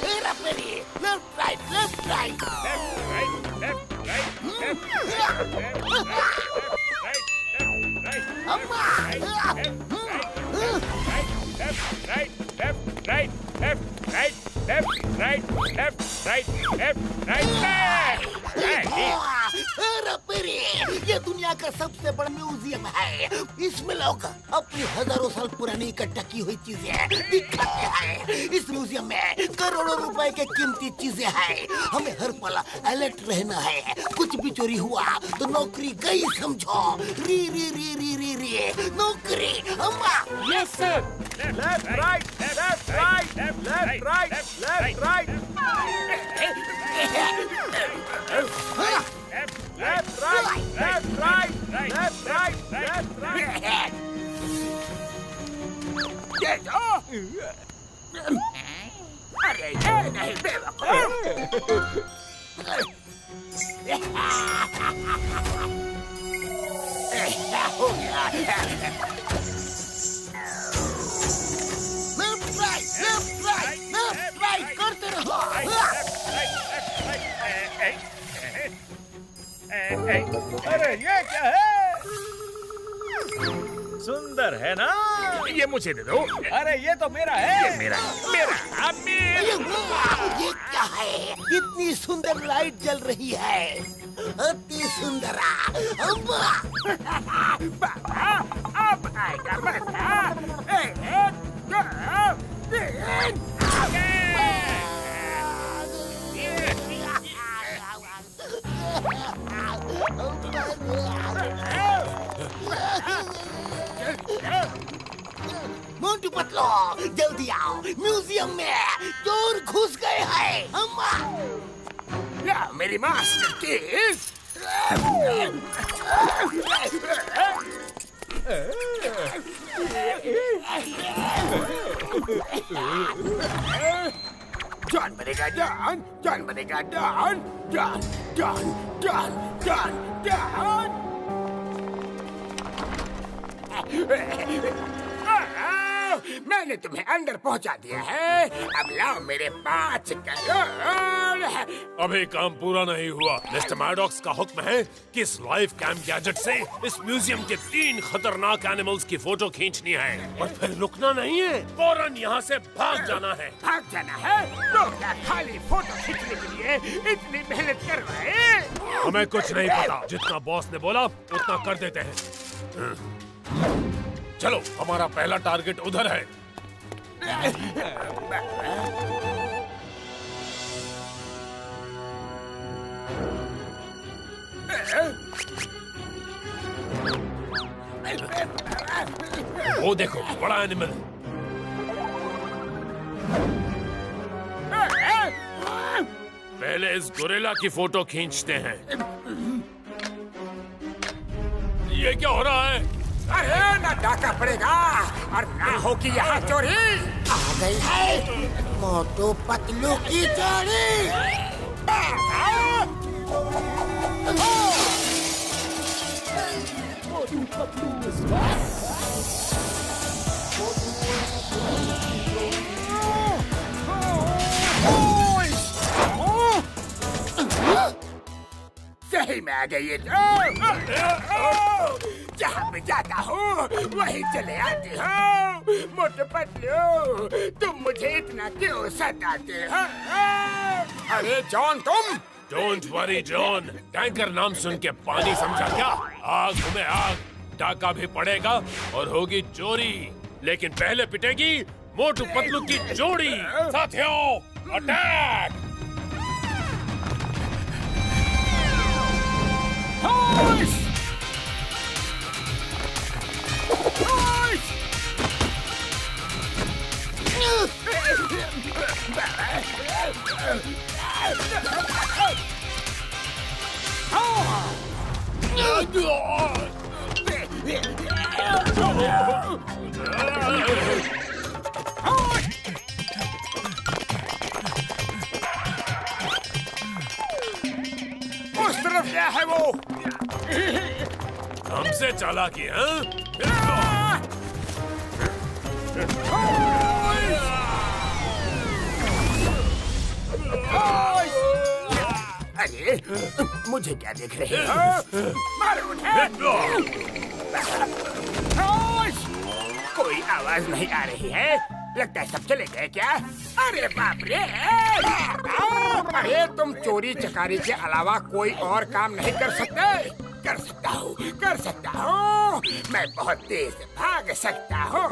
हेरा फेरी, left right, left right, left ये दुनिया का सबसे बड़ा म्यूजियम है। इसमें लोग अपनी हजारों साल पुरानी इकट्ठा की हुई चीजें दिखाते हैं। इस म्यूजियम में करोड़ों रुपए के कीमती चीजें हैं। हमें हर पल अलर्ट रहना है। कुछ भी चोरी हुआ तो नौकरी गई समझो। री री री री री री नौकरी अम्मा। Yes sir. Left right, left right, left right, left right, left, right, left, right, left, right, left, right. ये जो, अरे ये नहीं बेवकूफ। हो गया। Left, right, left, right, left, right करते रहो। अरे ये क्या है? सुंदर है ना? ये मुझे दे दो। अरे ये तो मेरा है। ये मेरा, मेरा, ये क्या है? इतनी सुंदर लाइट जल रही है। अति सुंदरा। अम्मा। अब आएगा मजा। 1, 2, 3। मोटू पतलू जल्दी आओ, म्यूजियम में चोर घुस गए हैं। अम्मा या मेरी मास्टर कीज। जॉन बनेगा जॉन, जॉन बनेगा John, John, John, John, John, John. मैंने तुम्हें अंदर पहुंचा दिया है। अब लाओ मेरे 5 करोड़। अभी काम पूरा नहीं हुआ। मिस्टर मैडॉक्स का हुक्म है कि इस लाइव कैम गैजेट से इस म्यूजियम के 3 खतरनाक एनिमल्स की फोटो खींचनी है और फिर रुकना नहीं है, फौरन यहाँ से भाग जाना है। भाग जाना है? तो क्या खाली फोटो खींचने के लिए इतनी मेहनत कर रहे हैं? हमें कुछ नहीं पता, जितना बॉस ने बोला उतना कर देते हैं। चलो, हमारा पहला टारगेट उधर है। वो देखो, बड़ा एनिमल। पहले इस गोरिल्ला की फोटो खींचते हैं। ये क्या हो रहा है? अरे ना डाका पड़ेगा और ना हो कि यहाँ चोरी। आ गई है मोटू पतलू की चोरी। मोटू पतलू सही में आ गई। जहाँ पे जाता हूँ वहीं चले आती हो। मोटू पतलू, तुम मुझे इतना क्यों सताते हो? अरे जॉन तुम। डोंट वरी जॉन, टैंकर नाम सुन के पानी समझा क्या? आग में आग, डाका भी पड़ेगा और होगी चोरी, लेकिन पहले पिटेगी मोटू पतलू की जोड़ी। साथियों, अटैक! उस तरफ क्या है वो? हमसे चालाकी है? अरे मुझे क्या देख रहे हो? मारो उन्हें। होश! कोई आवाज नहीं आ रही है। लगता है सब चले गए क्या? अरे बाप रे! अरे तुम चोरी चकारी के अलावा कोई और काम नहीं कर सकते? कर सकता हूँ। मैं बहुत तेज भाग सकता हूँ।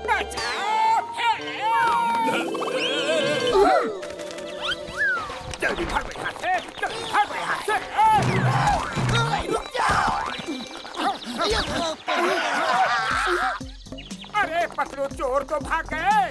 बचाओ! जल्दी भागो यहाँ से! जल्दी भागो यहाँ से! रुक जाओ! अरे पतलू, चोर तो भाग गए।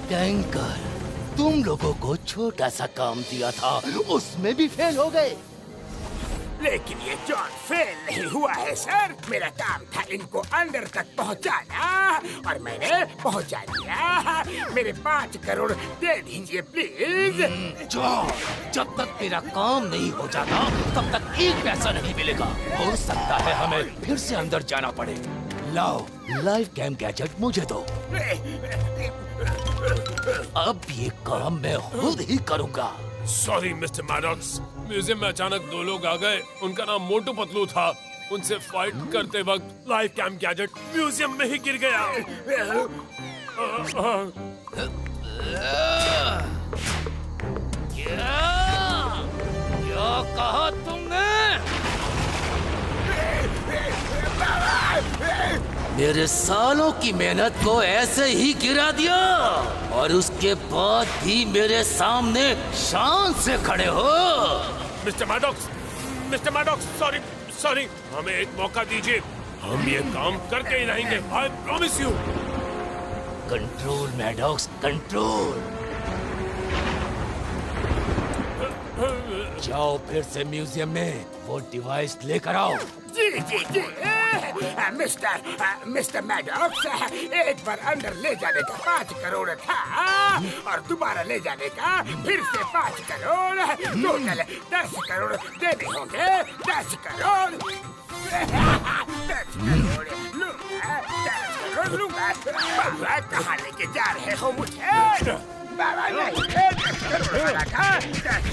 टैंकर, तुम लोगों को छोटा सा काम दिया था, उसमें भी फेल हो गए। लेकिन ये जॉन फेल नहीं हुआ है सर। मेरा काम था इनको अंदर तक पहुंचाना और मैंने पहुंचा दिया। मेरे 5 करोड़ दे दीजिए प्लीज। जॉन, जब तक तेरा काम नहीं हो जाता तब तक एक पैसा नहीं मिलेगा। हो सकता है हमें फिर से अंदर जाना पड़े। लाओ, लाइव कैम गैजेट मुझे दो। अब ये काम मैं खुद ही करूंगा। सॉरी मिस्टर मैडॉक्स, म्यूजियम में अचानक 2 लोग आ गए। उनका नाम मोटू पतलू था। उनसे फाइट करते वक्त लाइव कैम गैजेट म्यूजियम में ही गिर गया। क्या कहा तुमने? मेरे सालों की मेहनत को ऐसे ही गिरा दिया और उसके बाद भी मेरे सामने शान से खड़े हो। मिस्टर मैडॉक्स, सॉरी, हमें एक मौका दीजिए। हम ये काम करके ही रहेंगे। I promise you. Control Maddox, control. जाओ फिर से म्यूजियम में वो डिवाइस लेकर आओ। जी। मिस्टर मैडॉक्स, एक बार अंदर ले जाने का 5 करोड़ था और दोबारा ले जाने का फिर से 5 करोड़, टोटल 10 करोड़ देने होंगे। 10 करोड़ 10 करोड़ लूंगा। बाबा, कहाँ लेके जा रहे हो मुझे? बाबा नहीं, 10 करोड़ वाला था। 10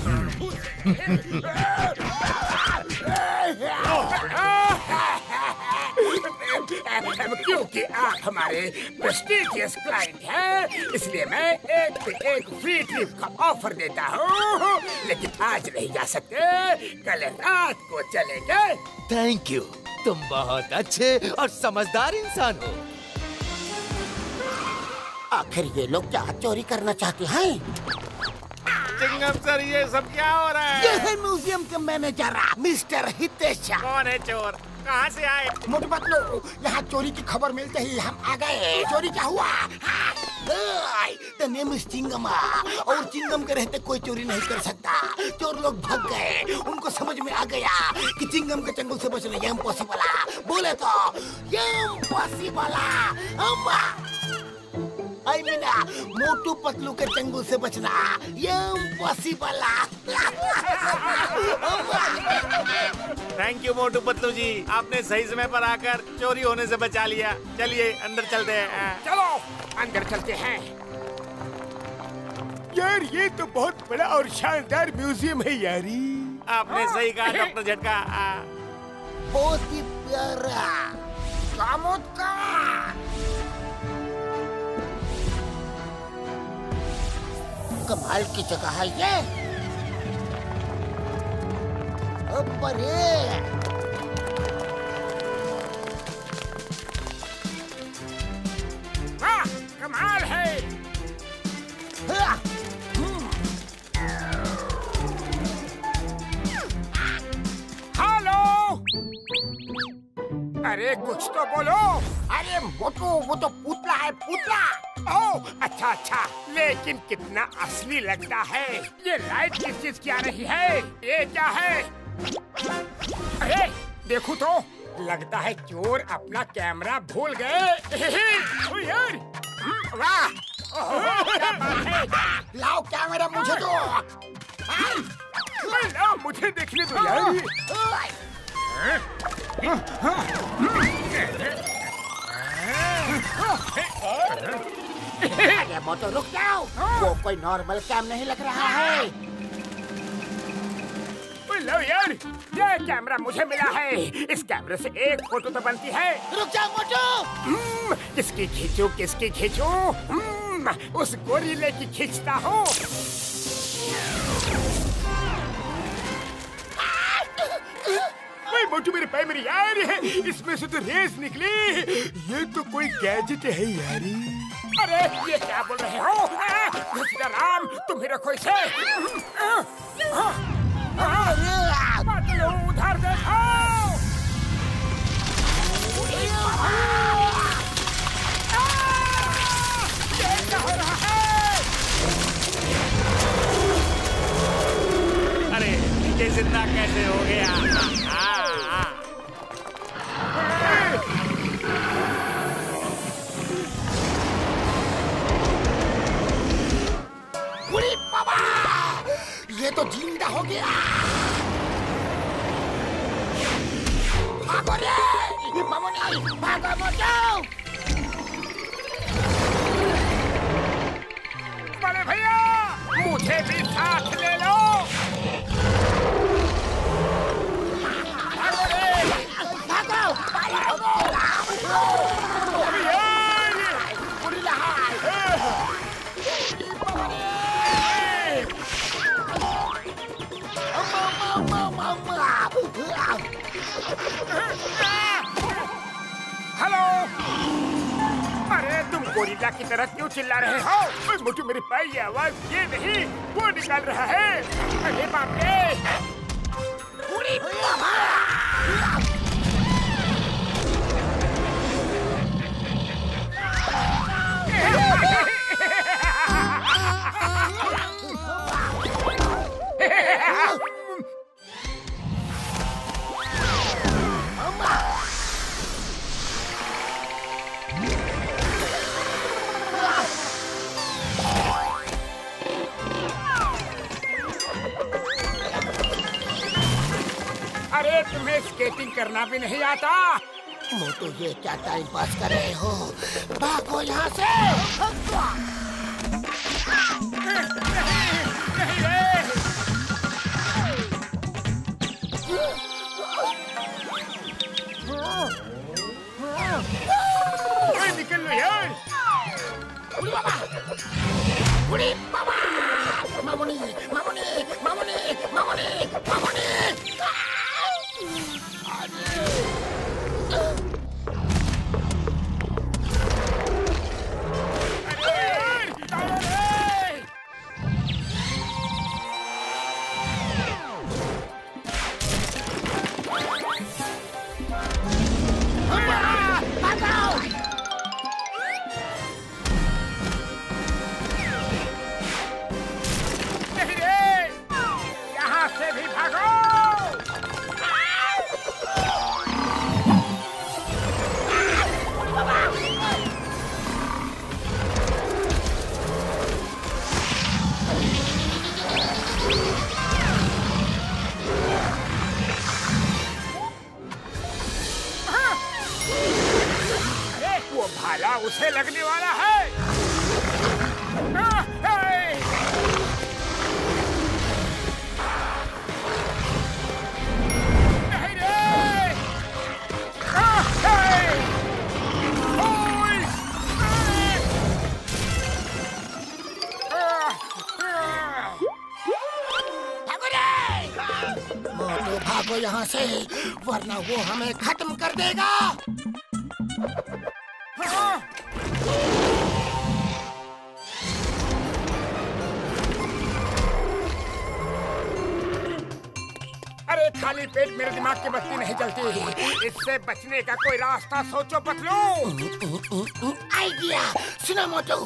क्योंकि आप हमारे प्रेस्टीजियस क्लाइंट हैं, इसलिए मैं एक पे एक फ्री ट्रिप का ऑफर देता हूँ। लेकिन आज नहीं जा सकते, कल रात को चलेंगे। थैंक यू, तुम बहुत अच्छे और समझदार इंसान हो। आखिर ये लोग क्या चोरी करना चाहते हैं? चिंगम सर, ये सब क्या हो रहा है? ये है म्यूजियम के मैनेजर मिस्टर हितेश। कौन है चोर? कहाँ से आए? मोटू पतलू, यहाँ चोरी की खबर मिलते ही हम आ गए। चोरी क्या हुआ? द नेम इज चिंगम, और चिंगम के रहते कोई चोरी नहीं कर सकता। चोर लोग भाग गए। उनको समझ में आ गया कि चिंगम के चंगुल से बचना इम्पॉसिबल। बोले तो इम्पॉसिबल। आई मीना, मोटू पतलू के चंगुल से बचना impossible. Thank you Motu Patlu जी, आपने सही समय पर आकर चोरी होने से बचा लिया। चलिए अंदर चलते हैं। चलो अंदर चलते हैं। यार, ये तो बहुत बड़ा और शानदार म्यूजियम है यारी। आपने सही कहा डॉक्टर झटका। बहुत ही प्यारा। कमाल की जगह है ये। अरे हाँ, कमाल है। हेलो, अरे कुछ तो बोलो। अरे मोटू, वो तो पुतला है, पुतला। ओह अच्छा अच्छा, लेकिन कितना असली लगता है। ये लाइट किस चीज की आ रही है? ये क्या है? अरे देखो तो, लगता है चोर अपना कैमरा भूल गए। ओ यार, वाह, ओहो, क्या बात है। लाओ कैमरा मुझे दो। लाओ, मुझे देखने दो यार। अरे मोटू रुक जाओ, वो कोई नॉर्मल कैम नहीं लग रहा है। लो यार, ये कैमरा मुझे मिला है। इस कैमरे से एक फोटो तो बनती है। रुक जाओ मोटू। किसकी खींचूं, किसकी खींचूं? उस गोरिल्ले की खींचता हूँ। मोटू मेरे पैर, मेरी यार है, इसमें से तो रेस निकली। ये तो कोई गैजेट है यारी। अरे ये क्या बोल रहे हो? राम, तुम्हें रखो इसे। उधर देखो। ये क्या हो रहा है? अरे ये जिंदा कैसे हो गया? अरे बाबा, ये तो जिंदा हो गया। भागो रे, मामूनी, भागो मोटू। बड़े भैया, मुझे भी साथ ले लो। भागो रे, भागो, हेलो, अरे तुम गोरिल्ला की तरह क्यों चिल्ला रहे हो? मोटू मेरे भाई, ये आवाज ये नहीं, वो निकाल रहा है। अरे बाप रे। अरे तुम्हें स्केटिंग करना भी नहीं आता? मोटू, ये क्या टाइम पास कर रहे हो? भागो यहाँ से। निकल लो यार। उड़ी बाबा, मामूनी, मामूनी, मामूनी, मामूनी, मामूनी। यहाँ से भी भागो। अरे वो भाला उसे लगने वाला है। मोटू, भागो यहाँ से, वरना वो हमें खत्म कर देगा। अरे खाली खाली पेट मेरे दिमाग की बत्ती नहीं जलती। इससे बचने का कोई रास्ता सोचो पतलू। आइडिया सुनो मोटू।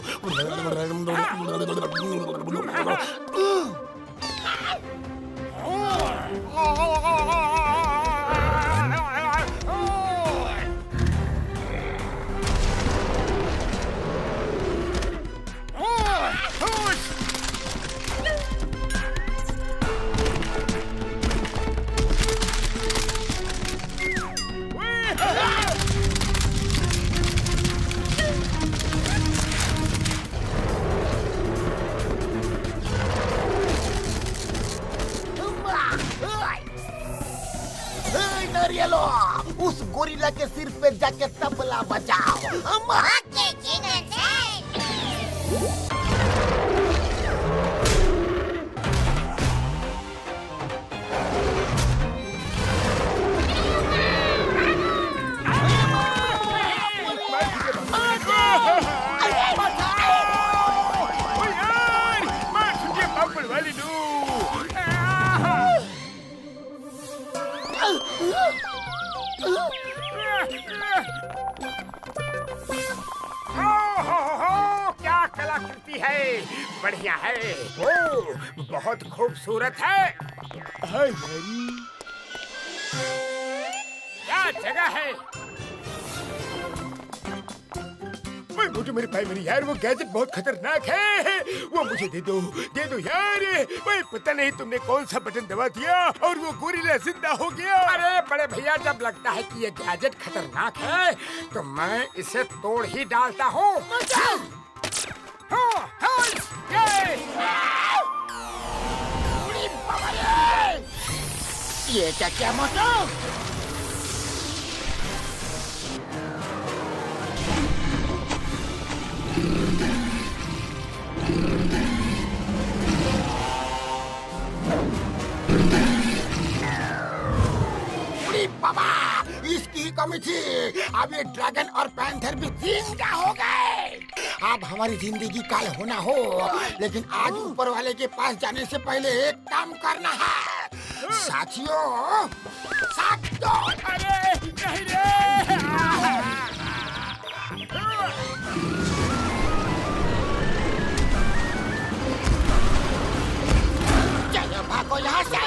उस गोरिल्ला के सिर पे जाके तबला बजाओ। क्या कलाकृति है, बढ़िया है। ओ, बहुत खूबसूरत है। क्या जगह है। मुझे मेरे भाई मेरी यार, वो गैजेट बहुत खतरनाक है। वो मुझे दे दो यार। भाई पता नहीं तुमने कौन सा बटन दबा दिया और वो गोरिल्ला जिंदा हो गया। अरे बड़े भैया, जब लगता है कि ये गैजेट खतरनाक है तो मैं इसे तोड़ ही डालता हूँ। ये क्या मोटू? बाबा, इसकी कमी थी। अब ये ड्रैगन और पैंथर भी जिंदा हो गए। अब हमारी जिंदगी काल होना हो, लेकिन आज ऊपर वाले के पास जाने से पहले एक काम करना है। साथियों, साथ दो। अरे नहीं रे। चलो भागो यहाँ से।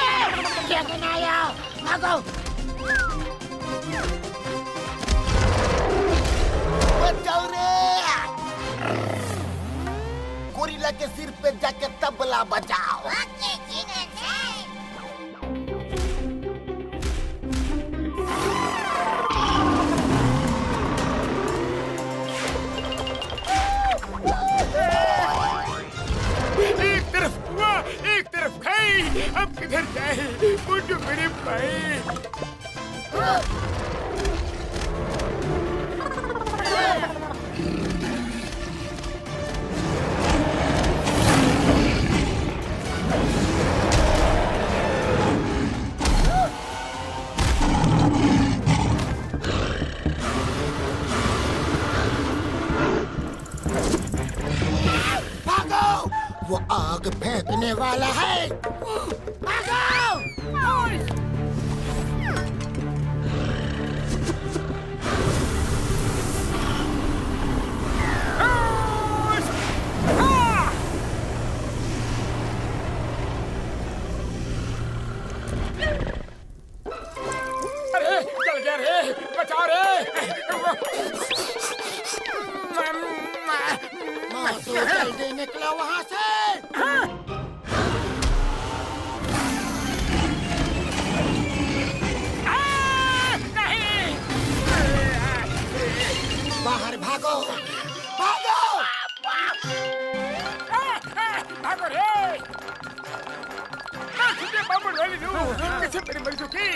ड्रैगन आया, भागो। बचाओ रे। गोरिल्ला के सिर पे जाके तबला बजाओ। एक तरफ हुआ, एक तरफ खाई। अब किधर जाए मुझे मेरे भाई। वो आग फेंकने वाला है। भागो! अरे चल गया रे, बचा रे। तो जल्दी निकलो वहाँ से। बाहर भागो, भागो! भागो रे! तुझे बाबू वाली लू, कैसे मेरी मर चुकी?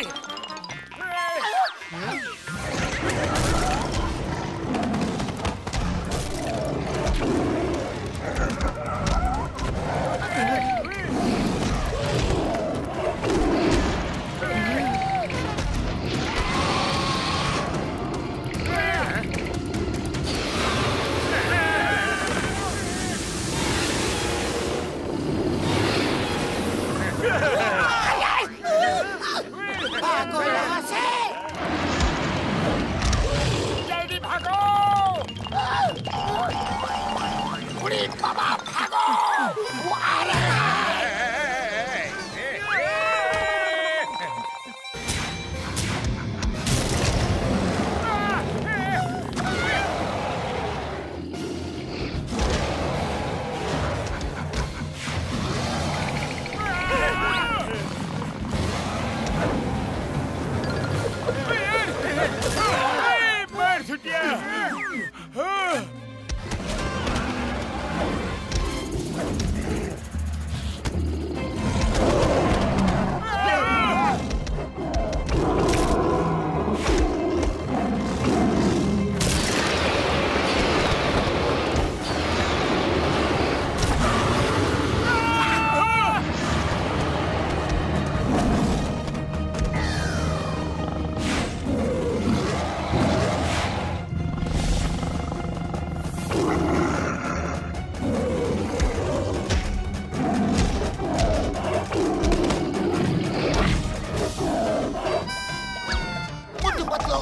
मोटू पतलू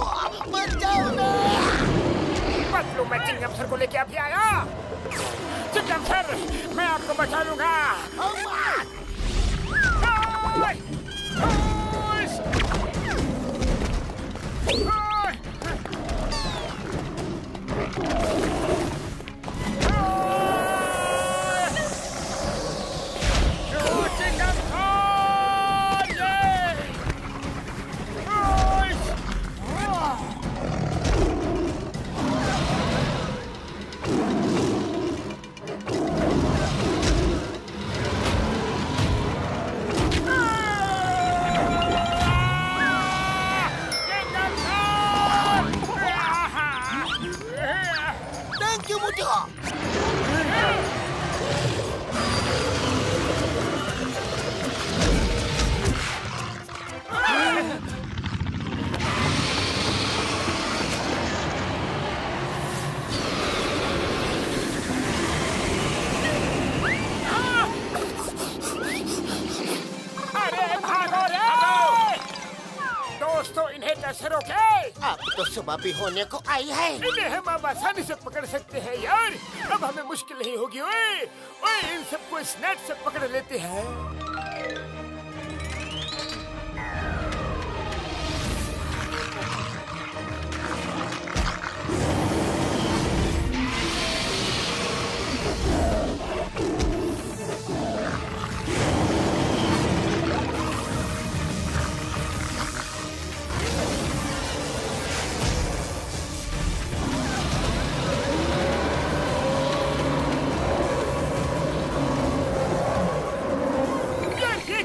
बचाओ ना। पतलू मैं चिंगम सर को लेके अभी आया। चिंगम सर मैं आपको बचा लूंगा। थैंक यू मोटू। दोस्तों इन्हें कैसे रोके? अब तो सुबह भी होने को आई है। इन्हें हम अब आसानी से पकड़ सकते हैं यार। अब हमें मुश्किल नहीं होगी। ओए ओए इन सबको इस नेट से पकड़ लेते हैं।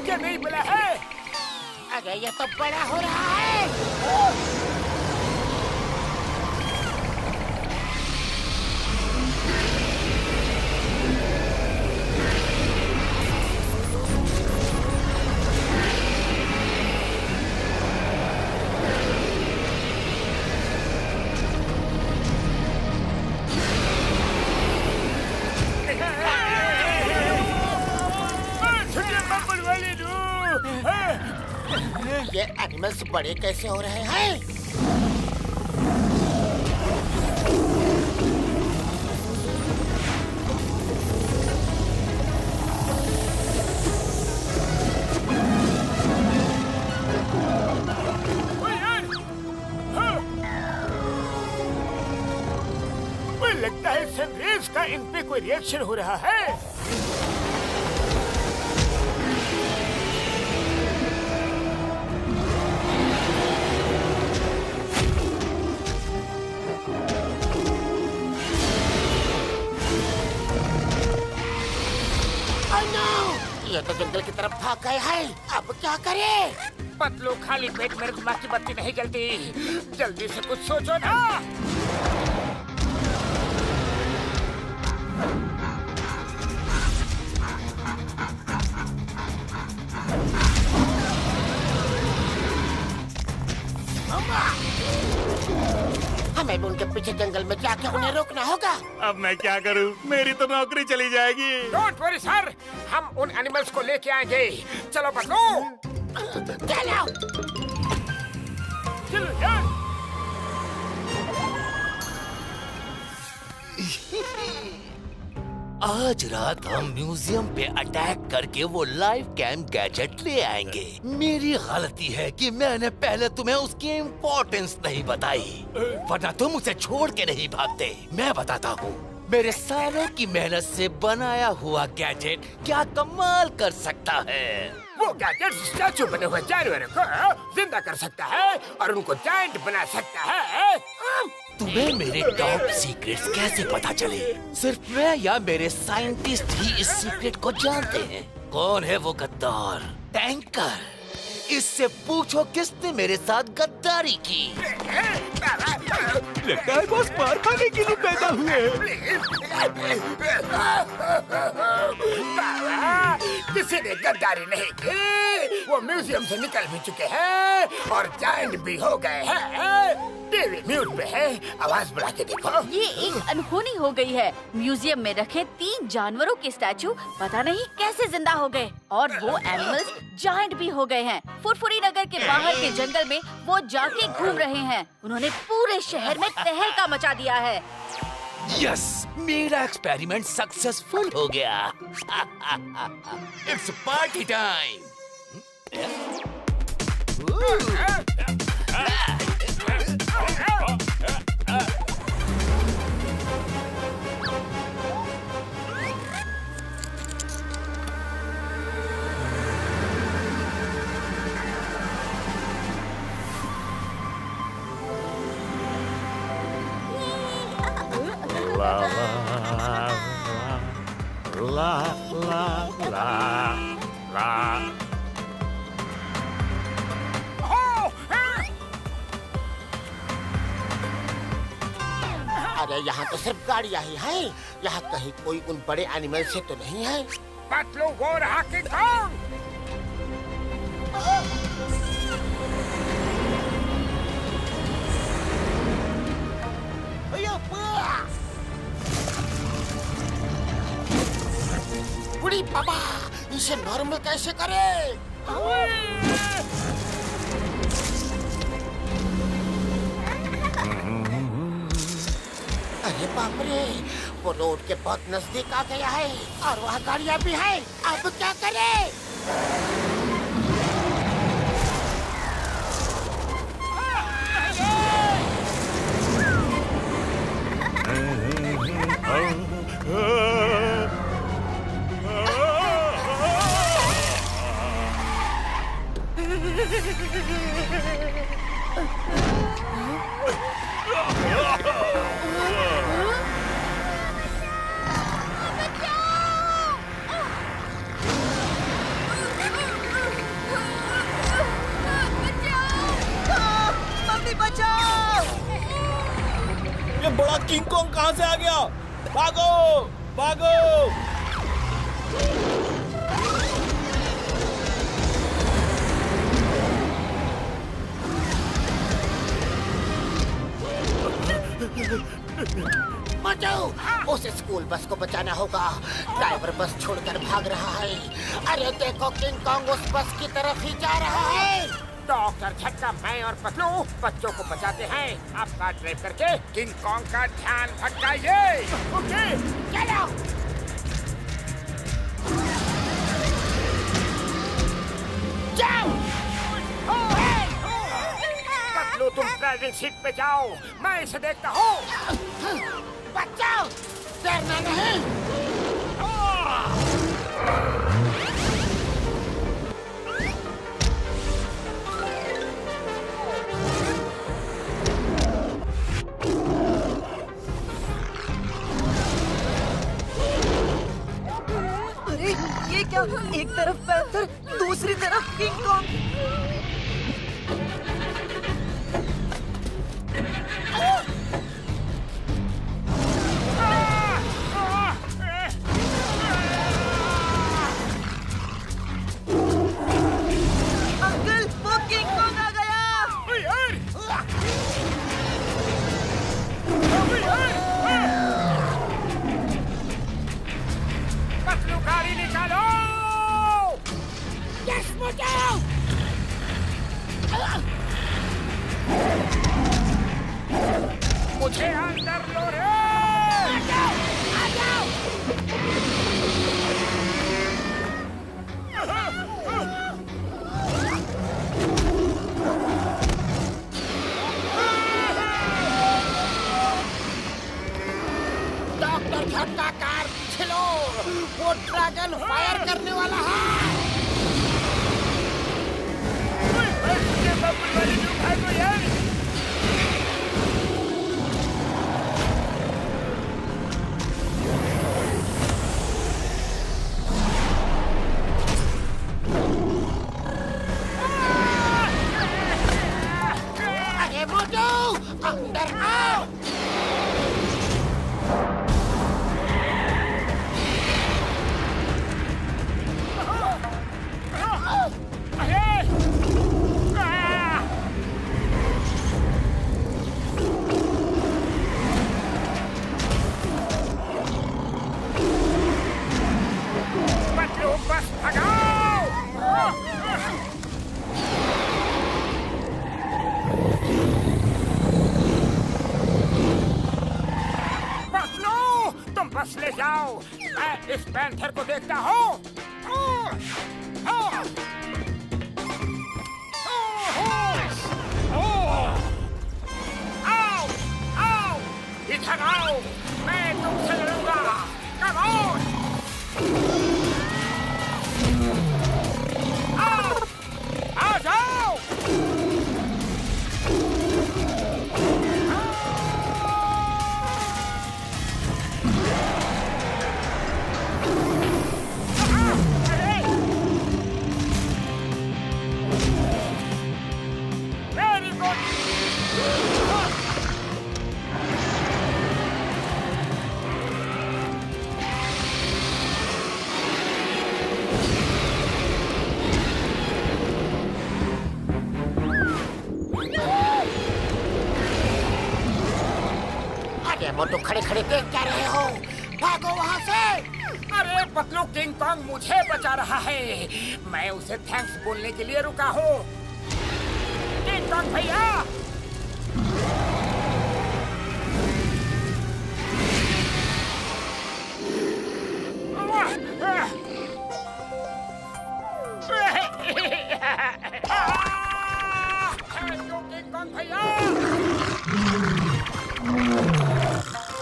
क्या नहीं मिला है? अरे ये तो बड़ा हो रहा है। ये एनिमल्स बड़े कैसे हो रहे हैं? लगता है सनरेज का इन पे कोई रिएक्शन हो रहा है। ये तो जंगल की तरफ भाग गए हैं। अब क्या करें? पतलू खाली पेट मेरे दिमाग की बत्ती नहीं जलती। जल्दी से कुछ सोचो ना। हमें भी उनके पीछे जंगल में जाके उन्हें रोकना होगा। अब मैं क्या करूं? मेरी तो नौकरी चली जाएगी। डोंट वरी सर, हम उन एनिमल्स को लेके आएंगे। चलो पतलू चलो। चलो यार। आज रात हम म्यूजियम पे अटैक करके वो लाइव कैम गैजेट ले आएंगे। मेरी गलती है कि मैंने पहले तुम्हें उसकी इम्पोर्टेंस नहीं बताई, वरना तुम उसे छोड़ के नहीं भागते। मैं बताता हूँ, मेरे सालों की मेहनत से बनाया हुआ गैजेट क्या कमाल कर सकता है। वो गैजेट स्टैचू बने हुए जानवरों को जिंदा कर सकता है और उनको जायंट बना सकता है। तुम्हें मेरे टॉप सीक्रेट्स कैसे पता चले? सिर्फ मैं या मेरे साइंटिस्ट ही इस सीक्रेट को जानते हैं। कौन है वो गद्दार? टैंकर। इससे पूछो किसने मेरे साथ गद्दारी की। लगता है बॉस मार खाने के लिए पैदा हुए। किसी ने गद्दारी नहीं की। वो म्यूजियम से निकल भी चुके हैं और जायंट भी हो गए हैं। टीवी म्यूट पे है, आवाज बढ़ा के देखो। ये एक अनहोनी हो गई है। म्यूजियम में रखे 3 जानवरों के स्टैचू पता नहीं कैसे जिंदा हो गए और वो एनिमल्स जायंट भी हो गए हैं। फुरफुरी नगर के बाहर के जंगल में वो जाके घूम रहे हैं। उन्होंने पूरे शहर में तहलका मचा दिया है। यस, मेरा एक्सपेरिमेंट सक्सेसफुल हो गया। It's party time. अरे यहाँ तो सिर्फ गाड़ियाँ ही हैं। यहाँ कहीं कोई उन बड़े एनिमल से तो नहीं है। पतलू वो रहा किंग कॉन्ग। बुढ़ी बाबा, इसे नॉर्मल कैसे करे? अरे बाप रे, वो रोड के बहुत नजदीक आ गया है और वहाँ गाड़ियाँ भी हैं। अब क्या करें? ये बड़ा किंग कॉन्ग कहाँ से आ गया? भागो भागो। बचाओ! उस स्कूल बस को बचाना होगा। ड्राइवर बस छोड़कर भाग रहा है। अरे देखो, किंग कॉन्ग उस बस की तरफ ही जा रहा है। डॉक्टर झटका, मैं और पतलू बच्चों को बचाते हैं। आप कार ड्राइव करके किंग कॉन्ग का ध्यान भटकाइए। ओके, चलो। जाओ। पतलू तुम ड्राइविंग सीट पे जाओ, मैं इसे देखता हूँ। बचाओ, डरना नहीं। अरे ये क्या? एक तरफ पैंथर, दूसरी तरफ किंग कॉन्ग। अंकल, वो किंग कॉन्ग आ गया। पतलू गाड़ी निकालो। यस, बचाओ। मुझे अंदर लो रे। आ जाओ, आ जाओ। डॉक्टर झटका, कार पीछे लो। वो ड्रैगन फायर करने वाला है। अरे मोटू, अंदर आओ। वापस ले जाओ। मैं इस पैंथर को देखता हूँ। आओ, आओ, इधर आओ, मैं तुमसे लड़ूंगा। Come on! आओ, आ जाओ। Very good. अरे मोटू खड़े खड़े देख क्या रहे हो? भागो वहाँ से। अरे पतलू, किंग कॉन्ग मुझे बचा रहा है। मैं उसे थैंक्स बोलने के लिए रुका हूँ। किंग कॉन्ग भैया। थैंक यू किंग कॉन्ग भैया।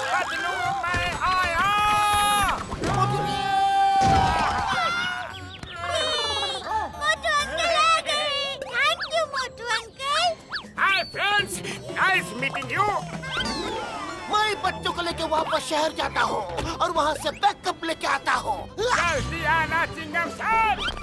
पतलू, मैं आया। मोटू अंकल आ गए। Thank you Motu uncle. Hi friends, nice meeting you. मैं बच्चों को लेके वापस शहर जाता हूँ और वहाँ से बैकअप लेके आता हूँ। जल्दी आना चिंगम सर।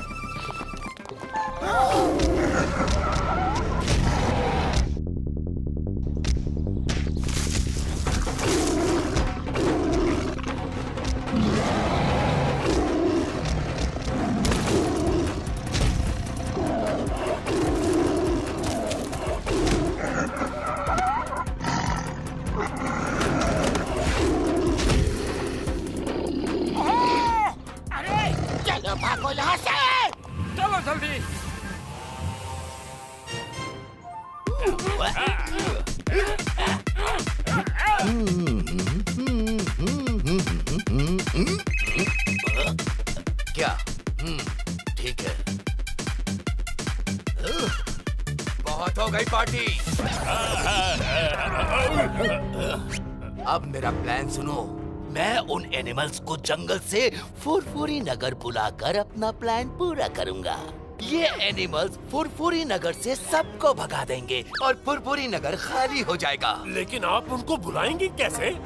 चलो भागो यहाँ से। चलो जल्दी। क्या? ठीक है। बहुत हो गई पार्टी। अब मेरा प्लान सुनो। मैं उन एनिमल्स को जंगल से फुरफुरी नगर बुलाकर अपना प्लान पूरा करूंगा। ये एनिमल्स फुरफुरी नगर से सबको भगा देंगे और फुरफुरी नगर खाली हो जाएगा। लेकिन आप उनको बुलाएंगे कैसे?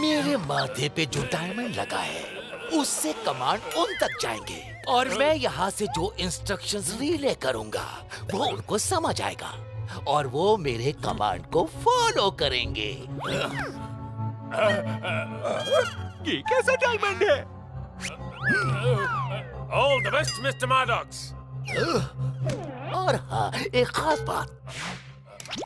मेरे माथे पे जो डायमंड लगा है उससे कमांड उन तक जाएंगे और मैं यहाँ से जो इंस्ट्रक्शंस रिले करूंगा वो उनको समझ आएगा और वो मेरे कमांड को फॉलो करेंगे। ये कैसा डायमंड है? All the best, Mr. Maddox. और हाँ, एक खास बात,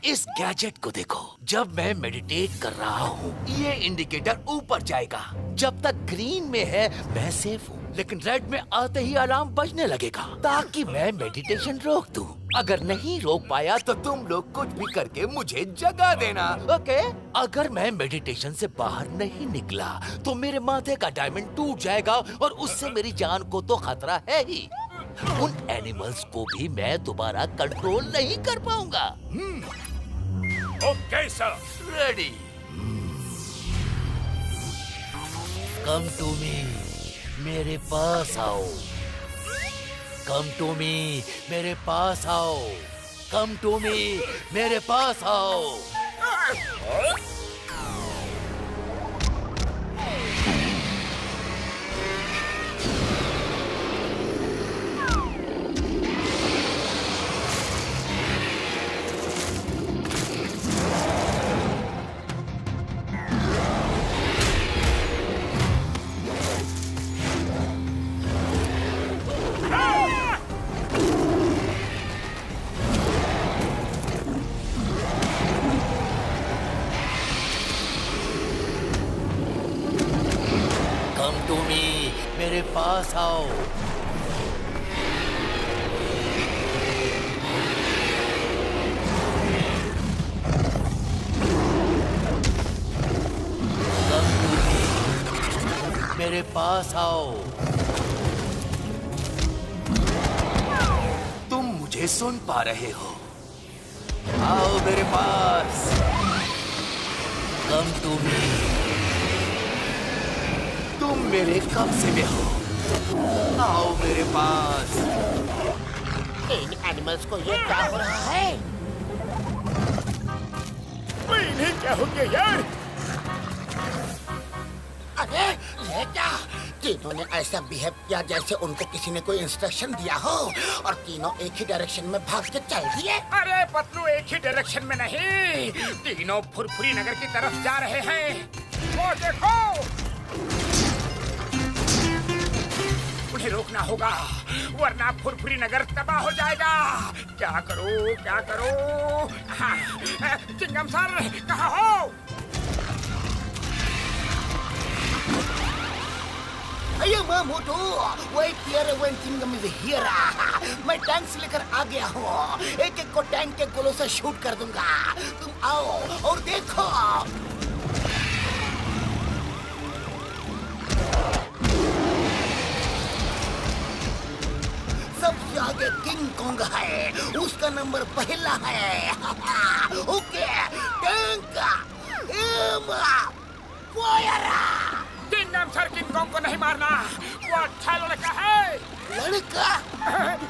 इस गैजेट को देखो। जब मैं मेडिटेट कर रहा हूँ ये इंडिकेटर ऊपर जाएगा। जब तक ग्रीन में है मैं सेफ हूँ, लेकिन रेड में आते ही अलार्म बजने लगेगा ताकि मैं मेडिटेशन रोक दूँ। अगर नहीं रोक पाया तो तुम लोग कुछ भी करके मुझे जगा देना, ओके? अगर मैं मेडिटेशन से बाहर नहीं निकला तो मेरे माथे का डायमंड टूट जाएगा और उससे मेरी जान को तो खतरा है ही। उन एनिमल्स को भी मैं दोबारा कंट्रोल नहीं कर पाऊंगा। Okay sir. Ready. Come to me, मेरे पास आओ। कम टू मी, मेरे पास आओ। कम टू मी, मेरे पास आओ। कम टू मी, मेरे पास आओ। कम टू मी, मेरे पास आओ। तुम मुझे सुन पा रहे हो? आओ मेरे पास। कम टू मी, तुम मेरे कब्जे में हो। आओ मेरे पास। इन एनिमल्स को ये क्या हो रहा है? इन्हें क्या हो गया यार? अरे ये क्या? तीनों ने ऐसा बिहेव किया जैसे उनको किसी ने कोई इंस्ट्रक्शन दिया हो और तीनों एक ही डायरेक्शन में भाग के चल दिए। अरे पतलू, एक ही डायरेक्शन में नहीं, तीनों फुरफुरी नगर की तरफ जा रहे हैं। वो देखो, उन्हें रोकना होगा वरना फुरफुरी नगर तबाह हो जाएगा। क्या करो क्या करो? हाँ, चिंगम सर कहाँ हो? मोटू, wait here when Chingam is here. मैं टैंक से लेकर आ गया हूँ। एक एक को टैंक के गोलों से शूट कर दूंगा। तुम आओ और देखो। सबसे आगे किंग कॉन्ग है, उसका नंबर पहला है। ओके, टैंक चिंगम सर, किंग कॉन्ग को नहीं मारना, वो अच्छा लड़का है। लड़का?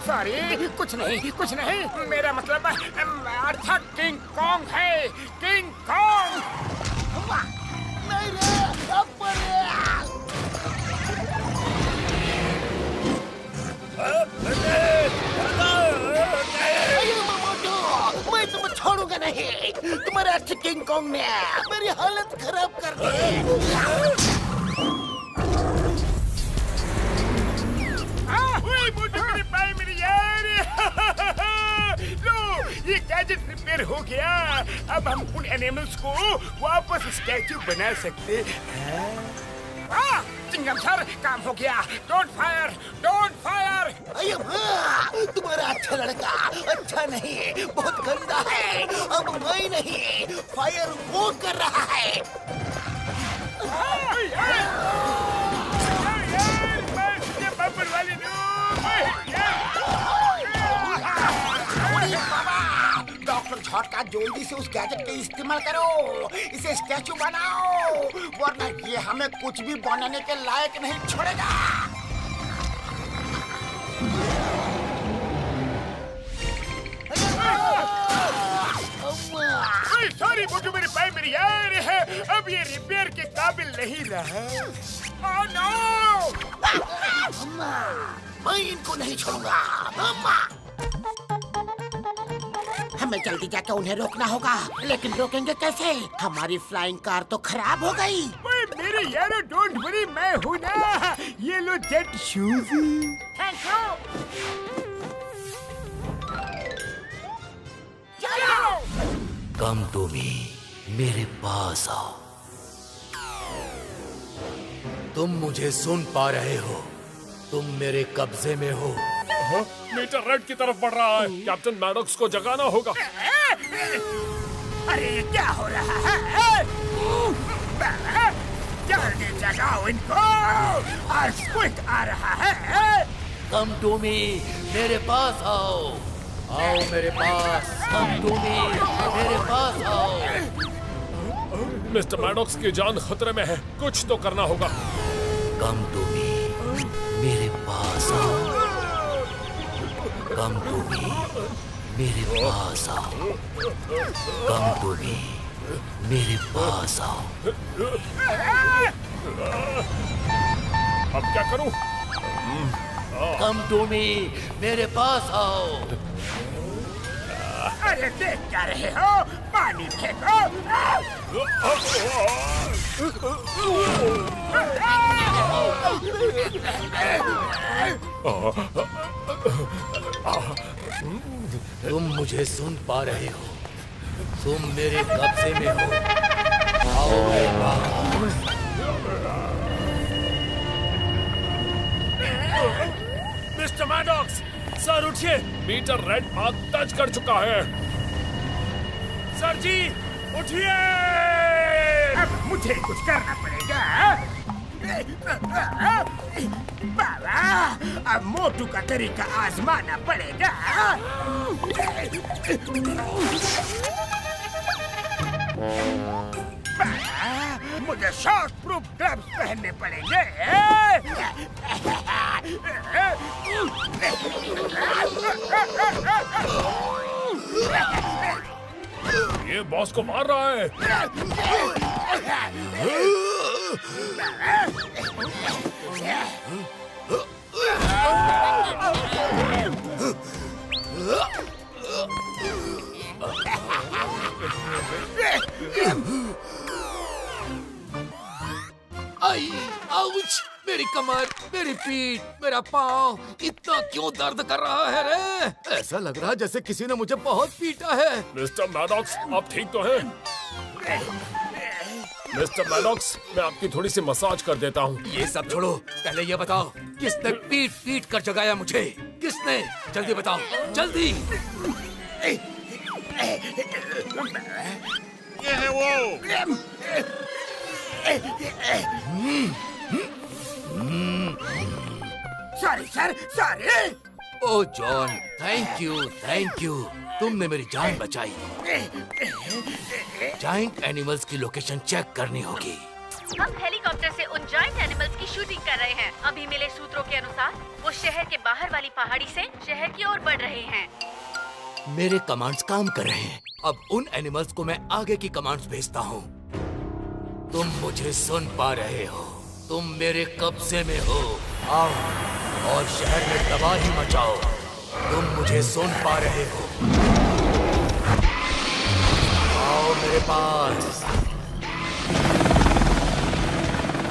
सॉरी, कुछ नहीं, मेरा मतलब अच्छा किंग कॉन्ग है, किंग कॉन्ग। नहीं रे, अब मैं तुम्हें छोड़ूंगा नहीं। तुम्हारे अच्छे किंग कॉन्ग ने मेरी हालत खराब कर दी। ये गैजेट रिपेयर हो गया। अब हम उन एनिमल्स को वापस स्टैचू बना सकते हैं। चिंगम सर, काम हो गया। Don't fire, don't fire. तुम्हारा अच्छा लड़का अच्छा नहीं, बहुत गंदा है। अब मैं नहीं, फायर वो कर रहा है। डॉक्टर झटका, जल्दी से उस गैजेट का इस्तेमाल करो, इसे स्टैचू बनाओ, वरना ये हमें कुछ भी बनाने के लायक नहीं छोड़ेगा। सॉरी मोटू, मेरे पाए मेरी यार है, अब ये रिपेयर के काबिल नहीं रहा। Oh no! मैं इनको नहीं छोड़ूंगा। हमें जल्दी जाकर उन्हें रोकना होगा, लेकिन रोकेंगे कैसे? हमारी फ्लाइंग कार तो खराब हो गई। मेरे यारो, डोंट वरी, मैं हूँ ना। ये लो जेट शूज। Thank you. चलो। कम टू मी, मेरे पास आओ। तुम मुझे सुन पा रहे हो? तुम मेरे कब्जे में हो। मीटर रेड की तरफ बढ़ रहा है। कैप्टन मैडॉक्स को जगाना होगा। अरे क्या हो रहा है? जल्दी जगाओ इनको, और स्क्विड आ रहा है। कम टू मी, मेरे पास आओ। आओ मेरे पास। कम टू मी, मेरे पास आओ। मिस्टर मैडॉक्स की जान खतरे में है, कुछ तो करना होगा। कम टू मी, मेरे पास आओ। कम टू मी, मेरे पास आओ। कम टू मी, मेरे पास आओ। अब क्या करूं? कम टू मी, मेरे पास आओ। अरे देख क्या रहे हो? पानी फेंको। तुम मुझे सुन पा रहे हो? तुम मेरे कब्जे में हो। आओ मेरे पास। देखिए, मीटर रेड मार्क टच कर चुका है। सर जी, उठिए! अब मुझे कुछ करना पड़ेगा। बाबा, अब मोटू का तरीका आजमाना पड़ेगा। बाबा, मुझे शॉक प्रूफ ग्लव्स पहनने पड़ेंगे। ये बॉस को मार रहा है। आई, आउच! मेरी कमर, मेरी पीठ, मेरा पाँव इतना क्यों दर्द कर रहा है रे? ऐसा लग रहा है जैसे किसी ने मुझे बहुत पीटा है। मिस्टर मैडॉक्स, आप ठीक तो हैं? मिस्टर मैडॉक्स, मैं आपकी थोड़ी सी मसाज कर देता हूँ। ये सब छोड़ो, पहले ये बताओ, किसने पीट पीट कर जगाया मुझे? किसने? जल्दी बताओ, जल्दी! ये है वो। Sorry sir, sorry. Oh John, thank you, तुमने मेरी जान बचाई। जायंट एनिमल्स की लोकेशन चेक करनी होगी। हम हेलीकॉप्टर से उन जायंट एनिमल्स की शूटिंग कर रहे हैं। अभी मिले सूत्रों के अनुसार वो शहर के बाहर वाली पहाड़ी से शहर की ओर बढ़ रहे हैं। मेरे कमांड्स काम कर रहे हैं। अब उन एनिमल्स को मैं आगे की कमांड्स भेजता हूँ। तुम मुझे सुन पा रहे हो? तुम मेरे कब्जे में हो। आओ और शहर में तबाही मचाओ। तुम मुझे सुन पा रहे हो? आओ मेरे पास।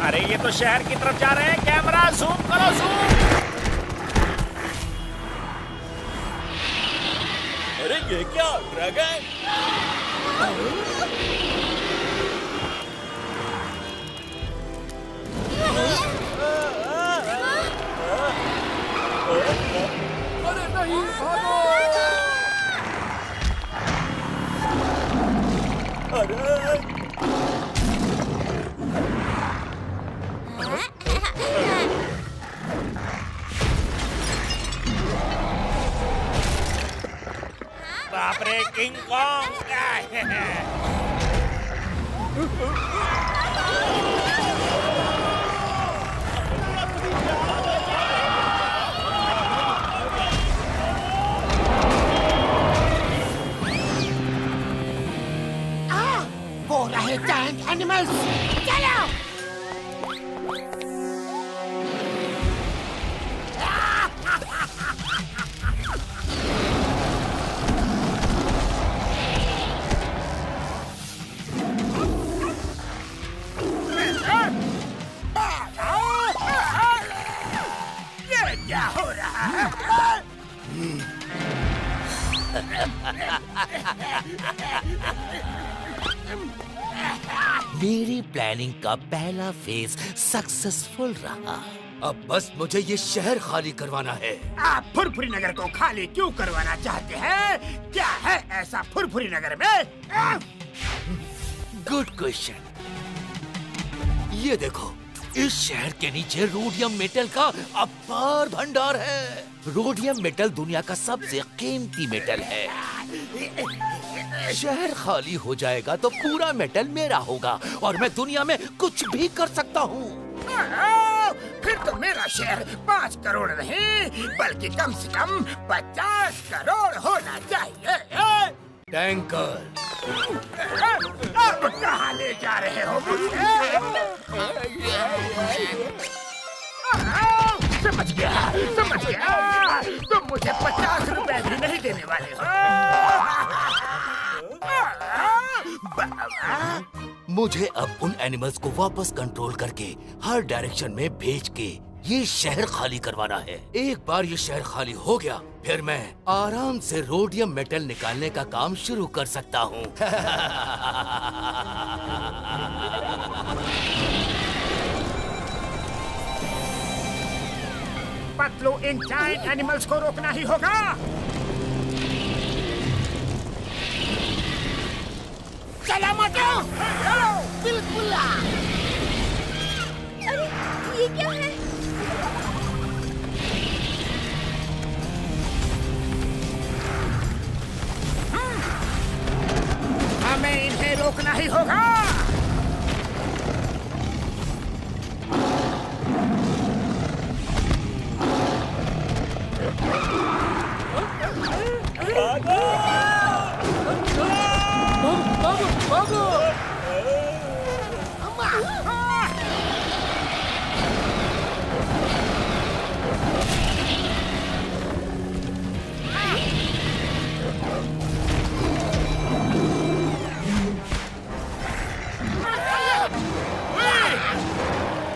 अरे ये तो शहर की तरफ जा रहे हैं। कैमरा जूम करो, जूम। अरे ये क्या, ड्रैगन? अरे नहीं, भागो! बाप रे, किंग कॉन्ग! वो रहे जायंट एनिमल्स। चलो। ये क्या हो रहा है? मेरी प्लानिंग का पहला फेज सक्सेसफुल रहा। अब बस मुझे ये शहर खाली करवाना है। आप फुरफुरी नगर को खाली क्यों करवाना चाहते हैं? क्या है ऐसा फुरफुरी नगर में? Good question. ये देखो, इस शहर के नीचे रोडियम मेटल का अपार भंडार है। रोडियम मेटल दुनिया का सबसे कीमती मेटल है। शहर खाली हो जाएगा तो पूरा मेटल मेरा होगा और मैं दुनिया में कुछ भी कर सकता हूँ। फिर तो मेरा शहर 5 करोड़ नहीं बल्कि कम से कम 50 करोड़ होना चाहिए। टैंकर, अब कहाँ ले जा रहे हो मुझे? समझ गया। तुम मुझे 50 रुपए भी नहीं देने वाले हो। मुझे अब उन एनिमल्स को वापस कंट्रोल करके हर डायरेक्शन में भेज के ये शहर खाली करवाना है। एक बार ये शहर खाली हो गया, फिर मैं आराम से रोडियम मेटल निकालने का काम शुरू कर सकता हूँ। पतलू, इन जायंट एनिमल्स को रोकना ही होगा। चला मोटू, चलो बिल्कुल। अरे ये क्या है? हमें इन्हें रोकना ही होगा।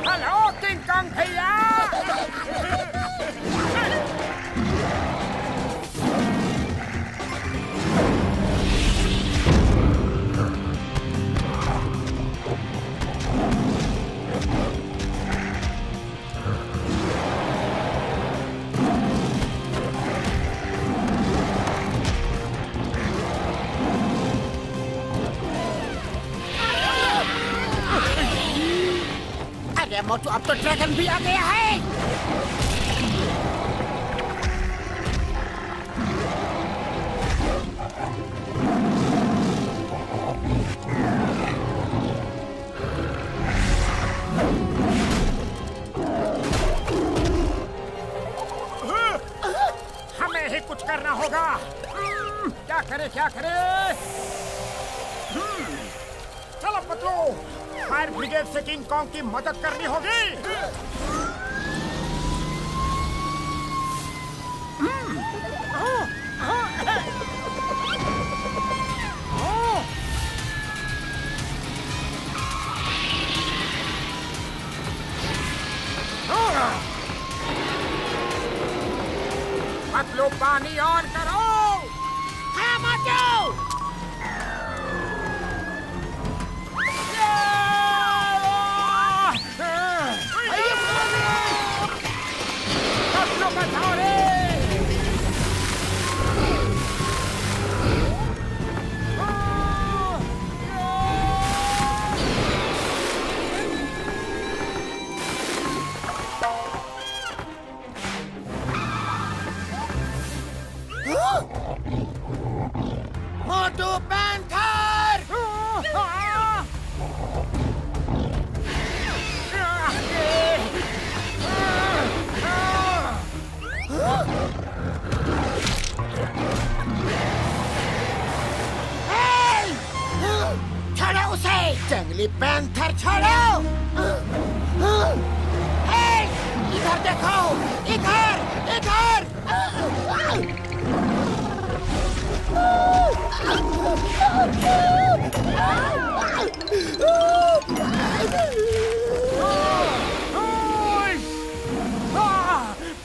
हेलो किंग कॉन्ग भैया। अरे मोटू, अब तो ड्रैगन भी आ गया है। हमें ही कुछ करना होगा। क्या करे क्या करे। चलो पतलू, फायर ब्रिगेड से किंग कॉन्ग की मदद करनी होगी। पतलू पानी ऑन करो। हाँ मोटू। पतलू बचाओ रे। मोटू पैंथर। छोड़ो उसे, जंगली पैंथर छोड़ो। इधर देखो, इधर इधर।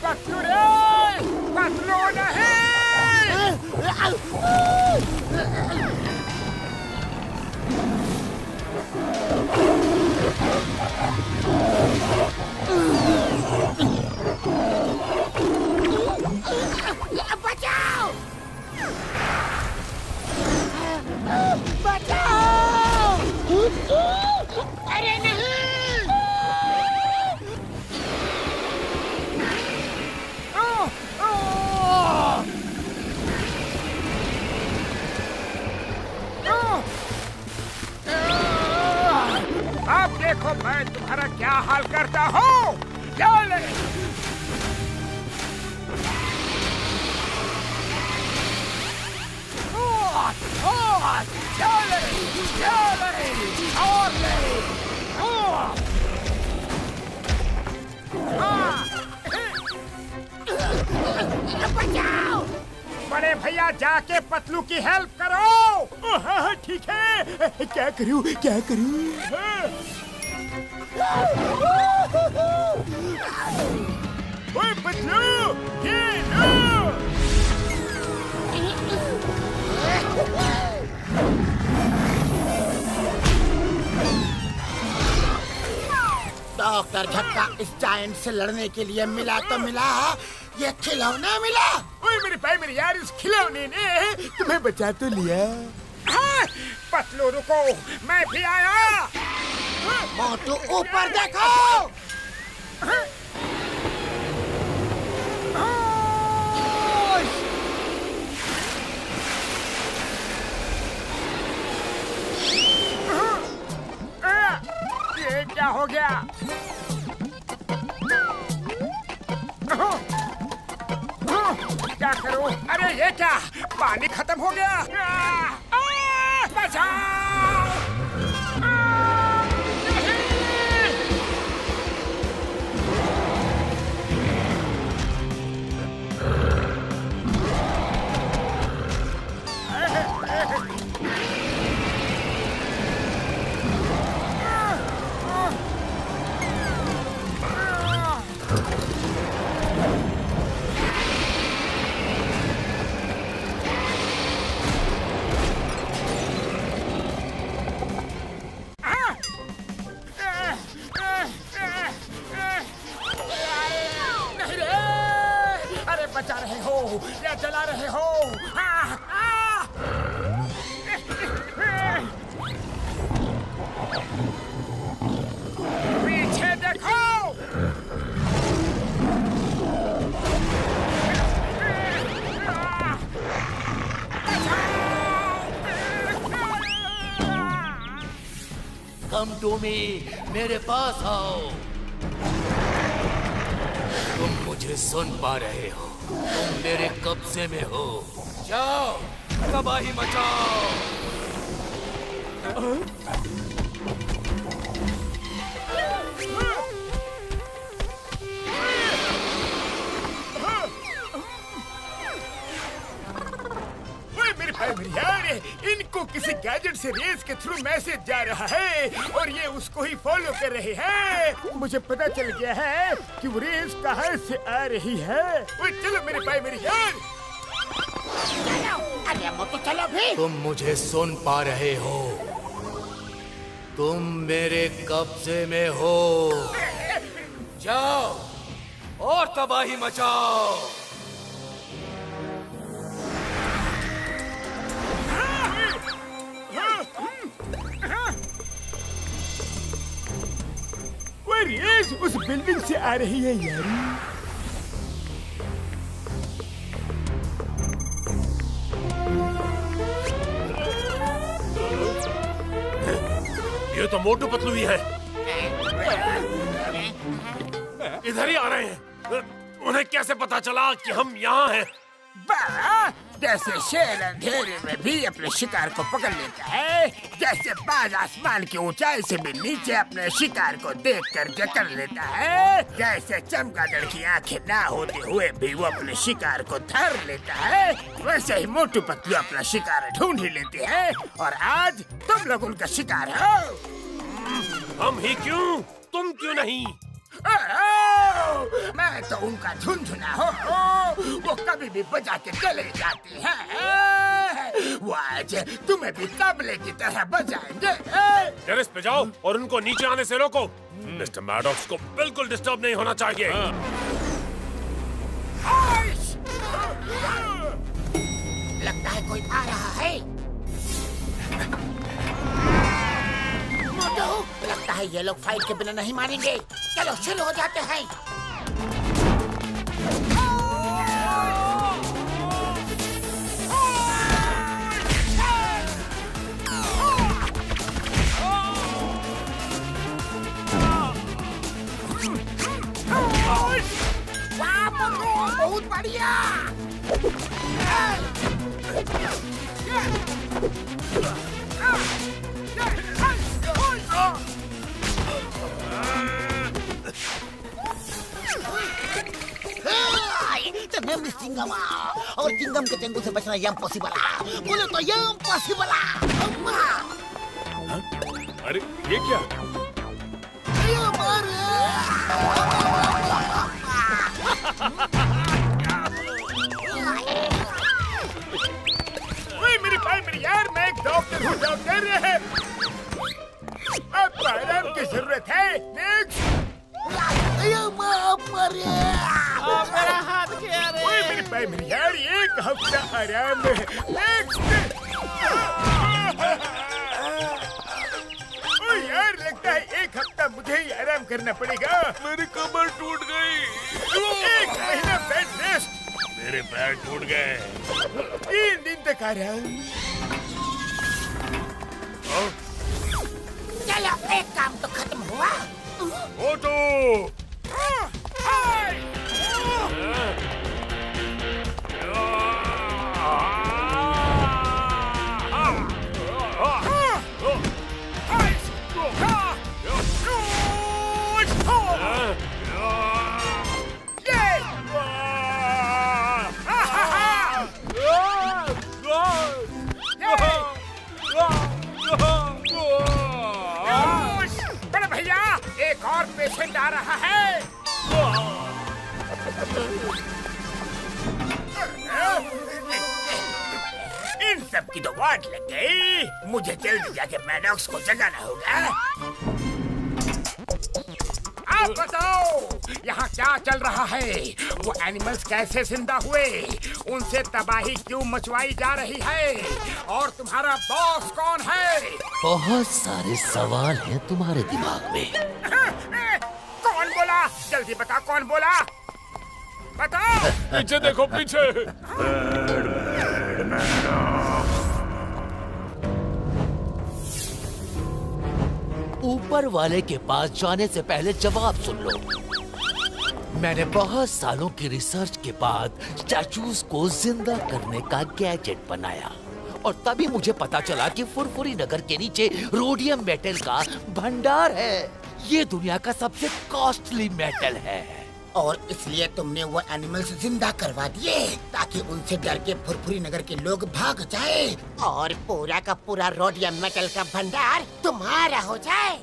पतलू रे, पतलू नहीं। बचाओ, बचाओ। अरे नहीं। अब देखो मैं तुम्हारा क्या हाल करता हूँ। चले चले चले और ले। बचाओ। बड़े भैया जाके पतलू की हेल्प करो। हाँ ठीक है। क्या करूँ क्या करूँ। ओए पतलू, ये लो। डॉक्टर झटका इस जायंट से लड़ने के लिए मिला तो मिला, ये खिलौना मिला। ओए मेरे भाई मेरे यार, इस खिलौने ने तुम्हें बचा तो लिया। हाँ, पतलू रुको, मैं भी आया। मोटू ऊपर देखो। ये क्या हो गया? क्या करूं? अरे ये क्या, पानी खत्म हो गया। बचाओ! बचा रहे हो या जला रहे हो? पीछे देखो। कम टू मी, मेरे पास आओ। तुम मुझे सुन पा रहे हो? तुम मेरे कब्जे में हो। जाओ, तबाही मचाओ। मेरे भाई मेरे यार, इनको किसी गैजेट से रेस के थ्रू मैसेज जा रहा है और ये उसको ही फॉलो कर रहे हैं। मुझे पता चल गया है कि वो रेस कहाँ से आ रही है। चलो मेरे भाई मेरे यार, अरे मोटू चलो भी। तुम मुझे सुन पा रहे हो? तुम मेरे कब्जे में हो। जाओ और तबाही मचाओ। रेस उस बिल्डिंग से आ रही है यार। ये तो मोटू पतलू ही है। इधर ही आ रहे हैं। उन्हें कैसे पता चला कि हम यहाँ हैं? जैसे शेर अंधेरे में भी अपने शिकार को पकड़ लेता है, जैसे बाज आसमान की ऊंचाई से भी नीचे अपने शिकार को देख कर जकड़ लेता है, जैसे चमगादड़ की आंखें ना होते हुए भी वो अपने शिकार को धर लेता है, वैसे ही मोटू पतलू अपना शिकार ढूंढ ही लेते हैं। और आज तुम लोग उनका शिकार हो। हम ही क्यों? तुम क्यों नहीं? मैं तो उनका झुनझुना हो। वो कभी भी बजा के चले जाते हैं। वो आज तुम्हें भी तबले की तरह बजाएंगे। टेरेस पे जाओ और उनको नीचे आने से रोको। मिस्टर मैडॉक्स को बिल्कुल डिस्टर्ब नहीं होना चाहिए। लगता है कोई आ रहा है। मोटू, लगता है ये लोग फाइट के बिना नहीं मानेंगे। चलो शुरू हो जाते हैं। वाह मोटू, बहुत बढ़िया। Tenemos Cingama और चिंगम के टेंगू से बचना ये इम्पॉसिबल है। बोले तो ये इम्पॉसिबल है। अरे ये क्या? ये मारे। ओए मेरे भाई मेरे यार, मैं एक डॉक्टर हूँ डॉक्टर। अब आराम की जरूरत है। नेक्स्ट मेरा हाथ क्या रे? ओए मेरे भाई मेरी यार, एक हफ्ता आराम है। ओए यार, लगता है एक हफ्ता मुझे ही आराम करना पड़ेगा। मेरी कमर टूट गई। एक महीना बेड रेस्ट। मेरे पैर टूट गए। 3 दिन तक आराम। चलो, एक काम तो खत्म हुआ। मोटू, बड़े भैया, एक और पेशेंट आ रहा है। इन सब की तो वाट लग गई। मुझे जल्दी जाके मैडॉक्स को जगाना होगा। आप बताओ, यहाँ क्या चल रहा है? वो एनिमल्स कैसे जिंदा हुए? उनसे तबाही क्यों मचवाई जा रही है? और तुम्हारा बॉस कौन है? बहुत सारे सवाल हैं तुम्हारे दिमाग में। कौन बोला? जल्दी बता, कौन बोला? बताओ। पीछे देखो, पीछे। ऊपर वाले के पास जाने से पहले जवाब सुन लो। मैंने बहुत सालों की रिसर्च के बाद स्टैचूज को जिंदा करने का गैजेट बनाया और तभी मुझे पता चला कि फुरफुरी नगर के नीचे रोडियम मेटल का भंडार है। ये दुनिया का सबसे कॉस्टली मेटल है। और इसलिए तुमने वो एनिमल्स जिंदा करवा दिए ताकि उनसे डर के फुरफुरी नगर के लोग भाग जाए और पूरा का पूरा रोडियम मेटल का भंडार तुम्हारा हो जाए।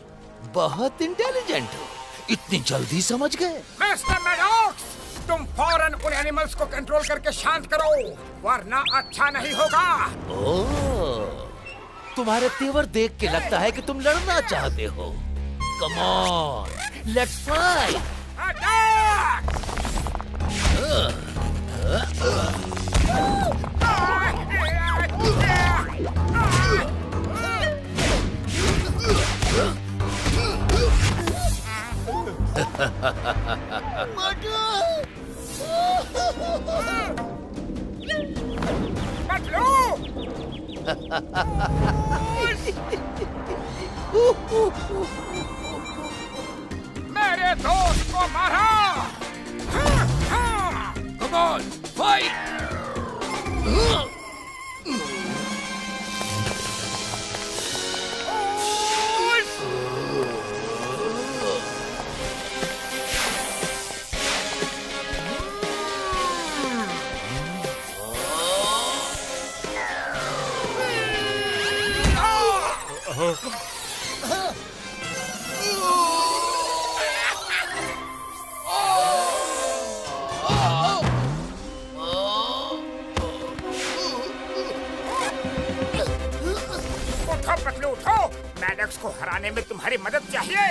बहुत इंटेलिजेंट हो, इतनी जल्दी समझ गए। मिस्टर मैडॉक्स, तुम फौरन उन एनिमल्स को कंट्रोल करके शांत करो, वरना अच्छा नहीं होगा। ओह, तुम्हारे तेवर देख के लगता है कि तुम लड़ना चाहते हो। Come on, let's fight. मेरे दोस्त को मारा। Come on, fight! मैडॉक्स को हराने में तुम्हारी मदद चाहिए।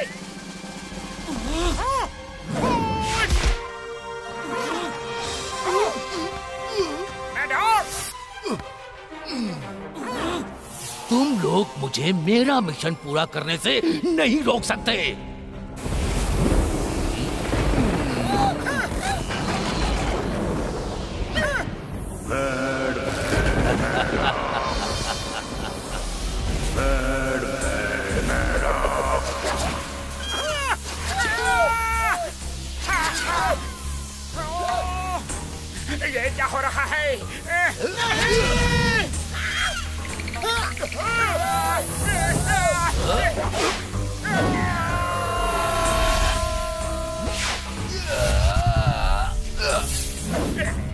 मैडॉक्स, तुम लोग मुझे मेरा मिशन पूरा करने से नहीं रोक सकते। ये क्या हो रहा है?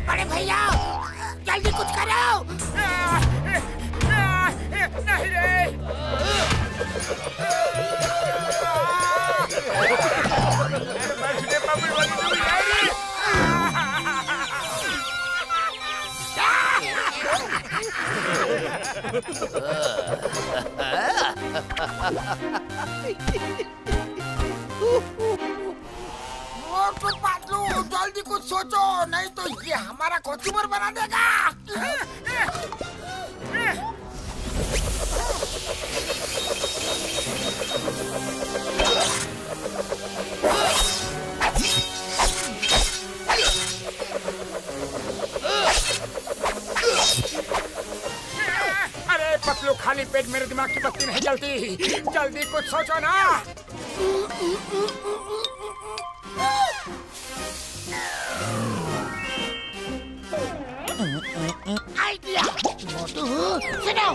बड़े भैया, जल्दी कुछ करो। नहीं रे। जल्दी कुछ सोचो, नहीं तो ये हमारा कॉस्ट्यूमर बना देगा। अरे पतलू, खाली पेट मेरे दिमाग की बत्ती नहीं जलती, जल्दी कुछ सोचो ना। आइडिया मोटू, सुनो।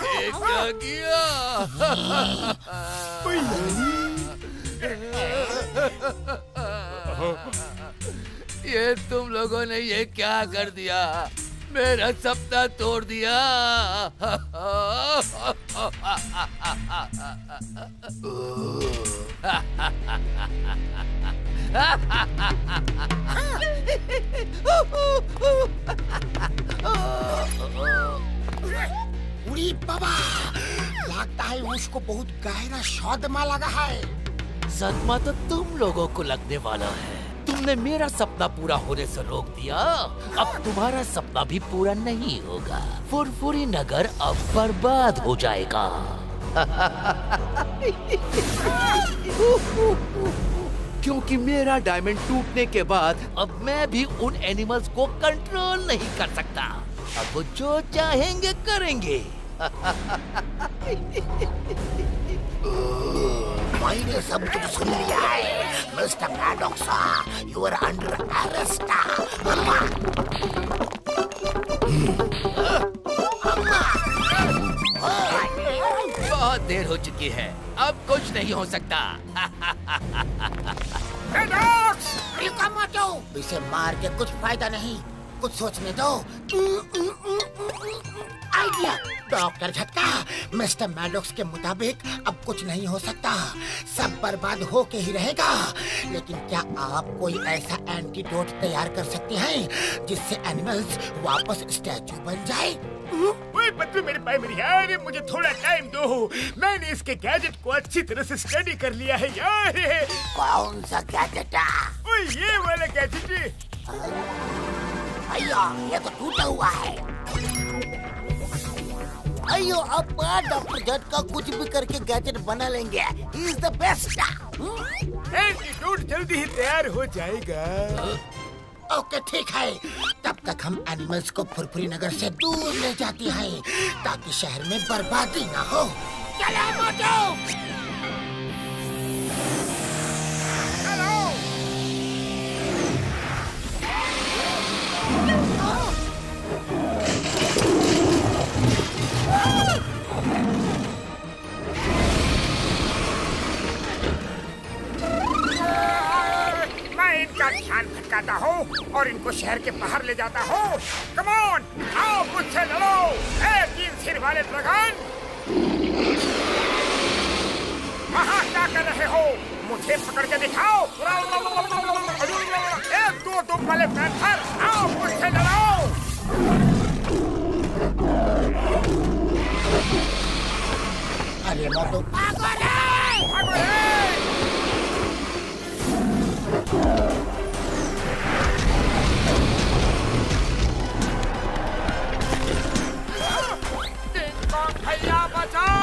ये क्या किया? ये तुम लोगों ने ये क्या कर दिया? मेरा सपना तोड़ दिया। उड़ी बाबा, लगता है उसको बहुत गहरा सदमा लगा है। सदमा तो तुम लोगों को लगने वाला है। तुमने मेरा सपना पूरा होने से रोक दिया, अब तुम्हारा सपना भी पूरा नहीं होगा। फुरफुरी नगर अब बर्बाद हो जाएगा। क्योंकि मेरा डायमंड टूटने के बाद अब मैं भी उन एनिमल्स को कंट्रोल नहीं कर सकता। अब वो जो चाहेंगे करेंगे। मैंने सब कुछ सुन लिया है। Mister Maddox, you are under arrest. बहुत देर हो चुकी है, अब कुछ नहीं हो सकता। इसे मार के कुछ फायदा नहीं, कुछ सोचने दो। आइडिया, डॉक्टर झटका। मिस्टर मैडॉक्स के मुताबिक अब कुछ नहीं हो सकता, सब बर्बाद हो के ही रहेगा। लेकिन क्या आप कोई ऐसा एंटीडोट तैयार कर सकते हैं जिससे एनिमल्स वापस स्टैचू बन जाए? ओए पतलू, मेरे भाई मेरी यार, मुझे थोड़ा टाइम दो। मैंने इसके गैजेट को अच्छी तरह से स्टडी कर लिया है यार। कौन सा गैजेट? ओए ये वाला गैजेट। अयो, ये तो टूटा हुआ है। अयो, अब डॉक्टर झटका कुछ भी करके गैजेट बना लेंगे। He is the best. Antidote जल्दी ही तैयार हो जाएगा। ओके ठीक है, तब तक हम एनिमल्स को फुरफुरी नगर से दूर ले जाते हैं ताकि शहर में बर्बादी ना हो। चलो मोटू। इनका ध्यान भटकाता हूँ और इनको शहर के बाहर ले जाता हूँ। कम ऑन, आओ मुझसे लड़ो। ए, 3 सिर वाले ड्रैगन, वहाँ क्या कर रहे हो? मुझे पकड़ के दिखाओ। ए, 2 दुम वाले पैंथर, आओ मुझसे लड़ो। अरे मोटू, भागो रे, भागो रे। भैया बचाओ!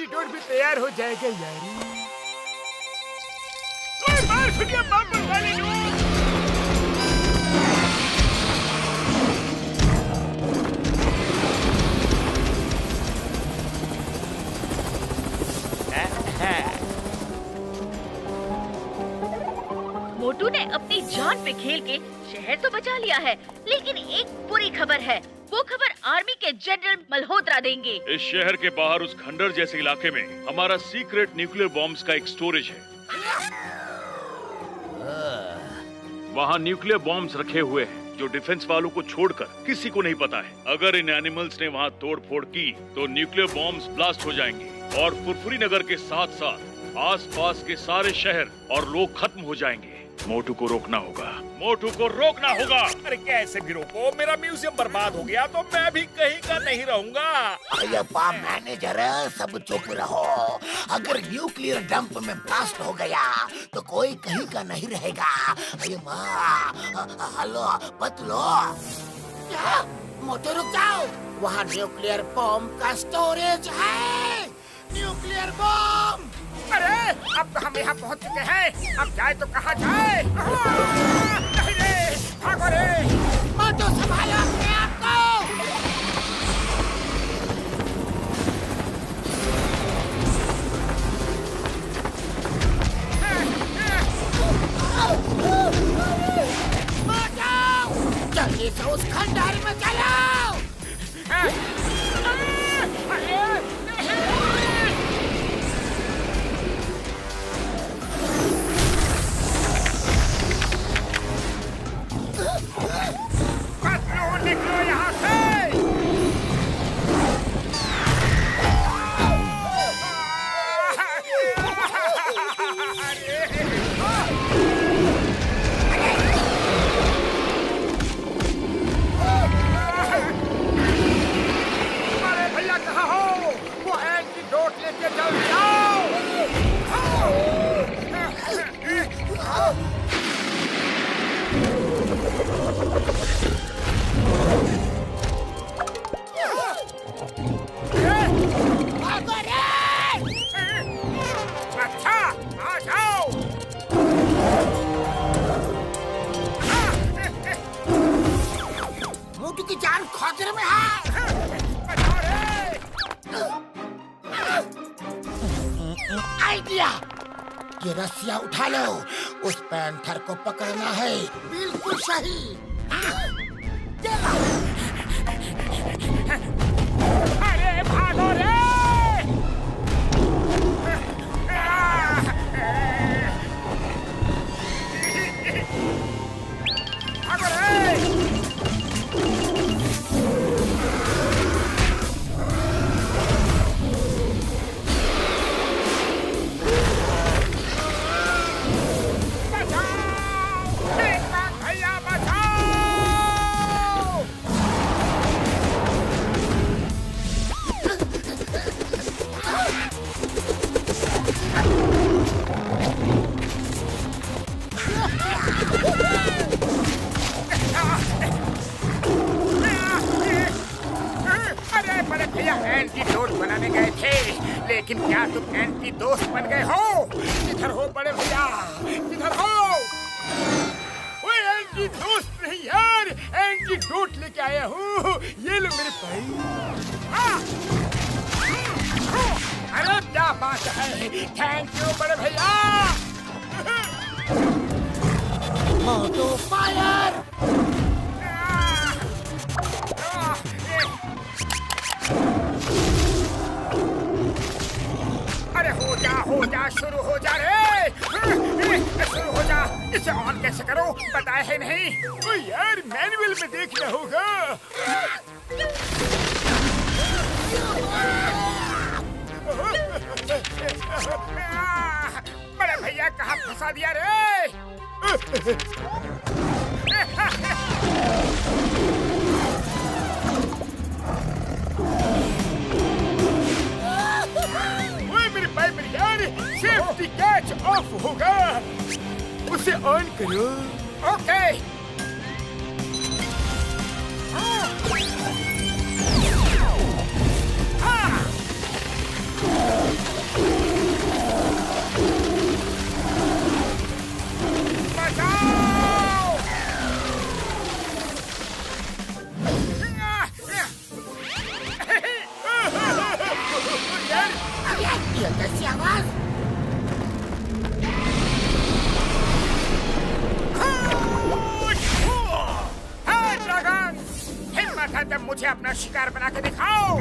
एंटीडोट भी तैयार हो जाएगा यार। मार सुनिए बम वाली मोटू ने अपनी जान पे खेल के शहर तो बचा लिया है, लेकिन एक बुरी खबर है। वो खबर आर्मी के जनरल मल्होत्रा देंगे। इस शहर के बाहर उस खंडर जैसे इलाके में हमारा सीक्रेट न्यूक्लियर बॉम्ब्स का एक स्टोरेज है। वहाँ न्यूक्लियर बॉम्ब्स रखे हुए हैं जो डिफेंस वालों को छोड़कर किसी को नहीं पता है। अगर इन एनिमल्स ने वहाँ तोड़ फोड़ की तो न्यूक्लियर बॉम्ब्स ब्लास्ट हो जाएंगे और फुरफुरी नगर के साथ साथ आसपास के सारे शहर और लोग खत्म हो जाएंगे। मोटू को रोकना होगा, मोटू को रोकना होगा। अरे कैसे भी रोको, मेरा म्यूजियम बर्बाद हो गया तो मैं भी कहीं का नहीं रहूंगा। अरे मैनेजर सब चुप रहो। अगर न्यूक्लियर डंप में ब्लास्ट हो गया तो कोई कहीं का नहीं रहेगा। अरे माँ, हेलो पतलो, क्या मोटू रुक जाओ, वहाँ न्यूक्लियर बॉम्ब का स्टोरेज है। Nuclear bomb. अरे अब तो हम यहाँ पहुँच चुके हैं, अब जाए तो कहाँ जाए? नहीं रे, भागो रे। मोटू संभालो अपने आप को। मोटू जल्दी से उस खंडहर में चलो। निकलो यहाँ से। अरे भैया कहाँ हो? वो एंटीडोट लेके जल्दी आओ। अच्छा, आ जाओ। मोटू की जान खतरे में है। आइडिया, ये रस्सियाँ उठा लो, उस पैंथर को पकड़ना है। बिल्कुल सही। अरे भागो रे। भागो रे। अरे बड़े भैया एंटीडोट बनाने गए थे, लेकिन क्या तुम एंटी दोस्त बन गए हो? किधर हो बड़े भैया, किधर हो? वो एंटी दोस्त नहीं यार, एंटीडोट लेके आया हूँ। ये लो मेरे भाई। अरे क्या बात है, थैंक यू बड़े भैया। मोटू फायर। अरे हो जा, शुरू हो जा रे। शुरू हो जा। इसे ऑन कैसे करो बताया है नहीं? ओ यार मैनुअल में देखना होगा। बड़े भैया कहाँ फंसा दिया रे? मेरे भाई मेरे यार, सेफ्टी कैच ऑफ होगा, उसे ऑन करो। ओके। हाँ। शिकार बना के दिखाओ।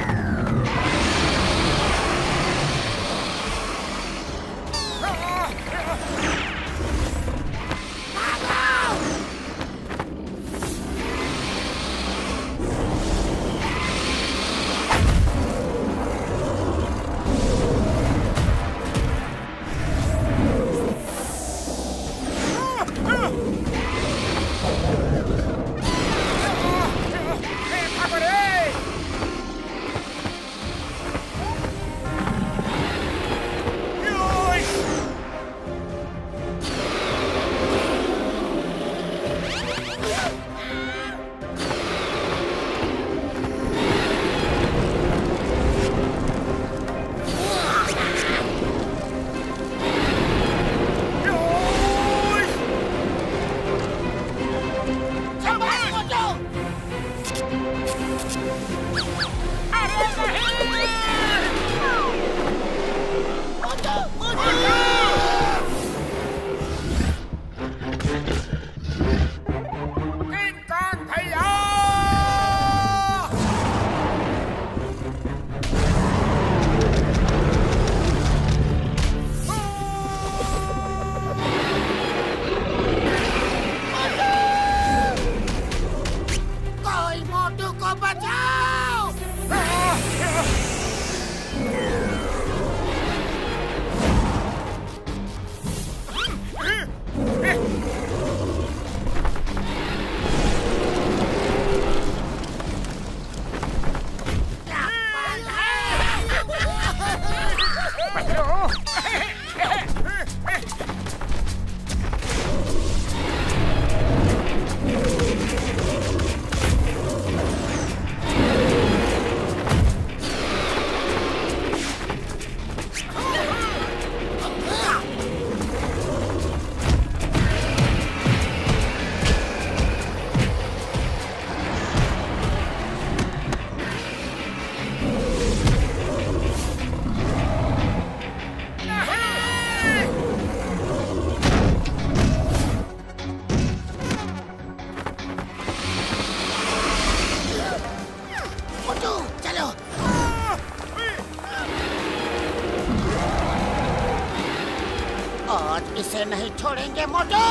आज इसे नहीं छोड़ेंगे मोटू।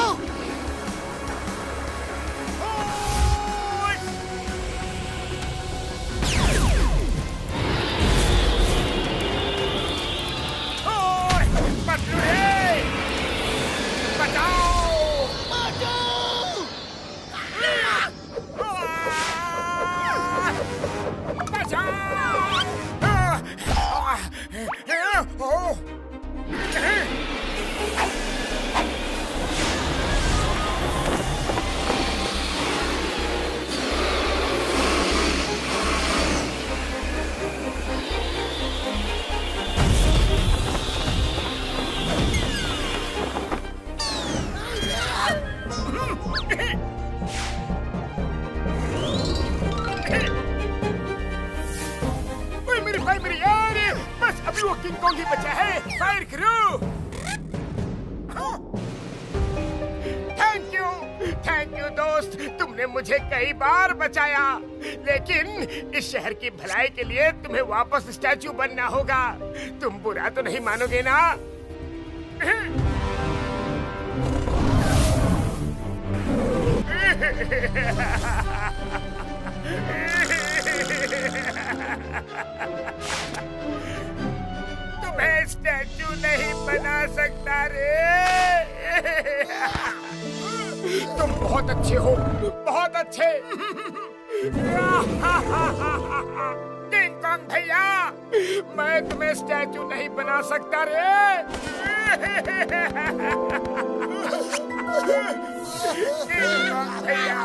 किंग कॉन्ग ही बचा है। फायर करो। थैंक यू दोस्त, तुमने मुझे कई बार बचाया, लेकिन इस शहर की भलाई के लिए तुम्हें वापस स्टैचू बनना होगा। तुम बुरा तो नहीं मानोगे ना? तुम्हें स्टैचू नहीं बना सकता रे। तुम बहुत अच्छे हो, बहुत अच्छे। किंग कॉन्ग भैया, मैं तुम्हें स्टैचू नहीं बना सकता रे। किंग कॉन्ग भैया।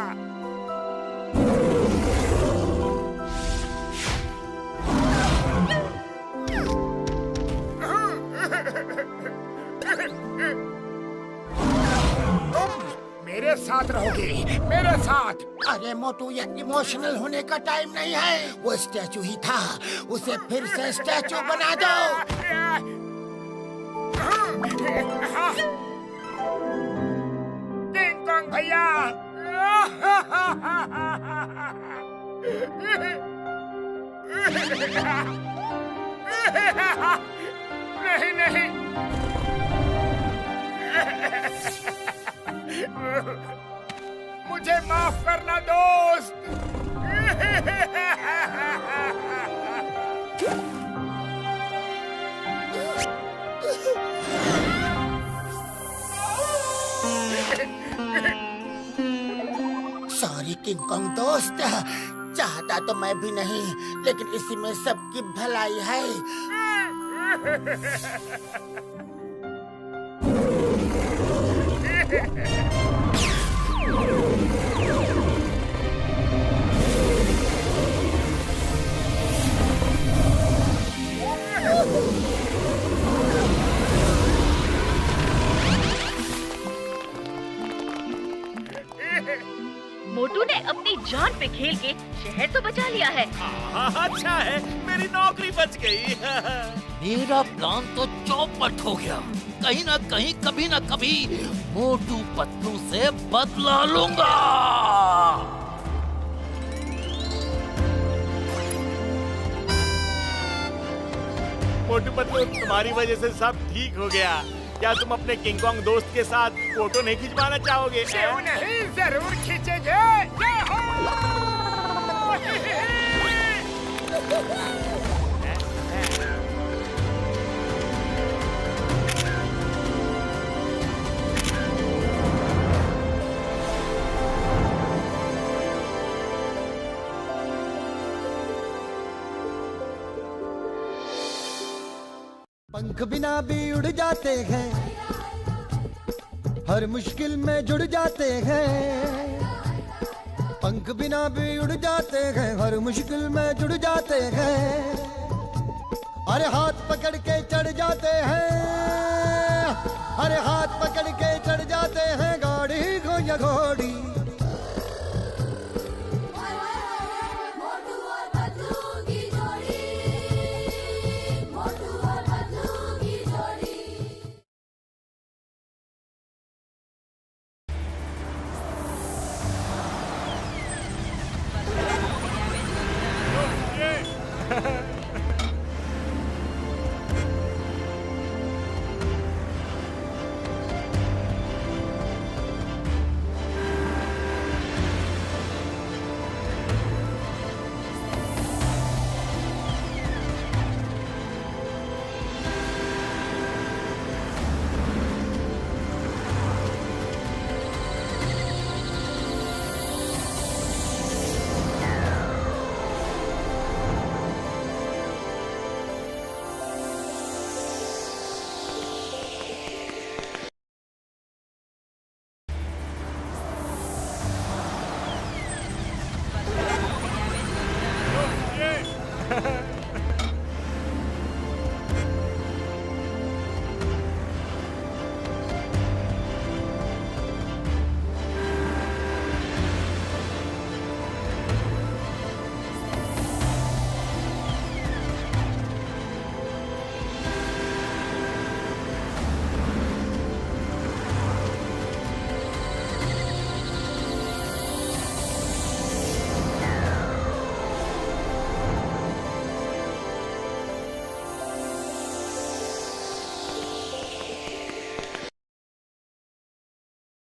मेरे साथ रहोगे, मेरे साथ। अरे मोटू, ये इमोशनल होने का टाइम नहीं है। वो स्टैचू ही था, उसे फिर से स्टैचू बना दो। किंग कॉन्ग भैया। नहीं नहीं, मुझे माफ करना दोस्त। सॉरी किंग कॉन्ग दोस्त, चाहता तो मैं भी नहीं, लेकिन इसी में सबकी भलाई है। मोटू ने अपनी जान पे खेल के शहर तो बचा लिया है। अच्छा है, मेरी नौकरी बच गई। मेरा प्लान तो चौपट हो गया। कहीं ना कहीं कभी ना कभी मोटू पतलू से बदला लूंगा। मोटू पतलू, तुम्हारी वजह से सब ठीक हो गया। क्या तुम अपने किंग कॉन्ग दोस्त के साथ फोटो नहीं खिंचवाना चाहोगे? क्यों नहीं, जरूर खींचेंगे। पंख बिना भी उड़ जाते हैं, हर मुश्किल में जुड़ जाते हैं। पंख बिना भी उड़ जाते हैं, हर मुश्किल में जुड़ जाते हैं। अरे हाथ पकड़ के चढ़ जाते हैं, अरे हाथ पकड़ के चढ़ जाते हैं गाड़ी को या घोड़ी।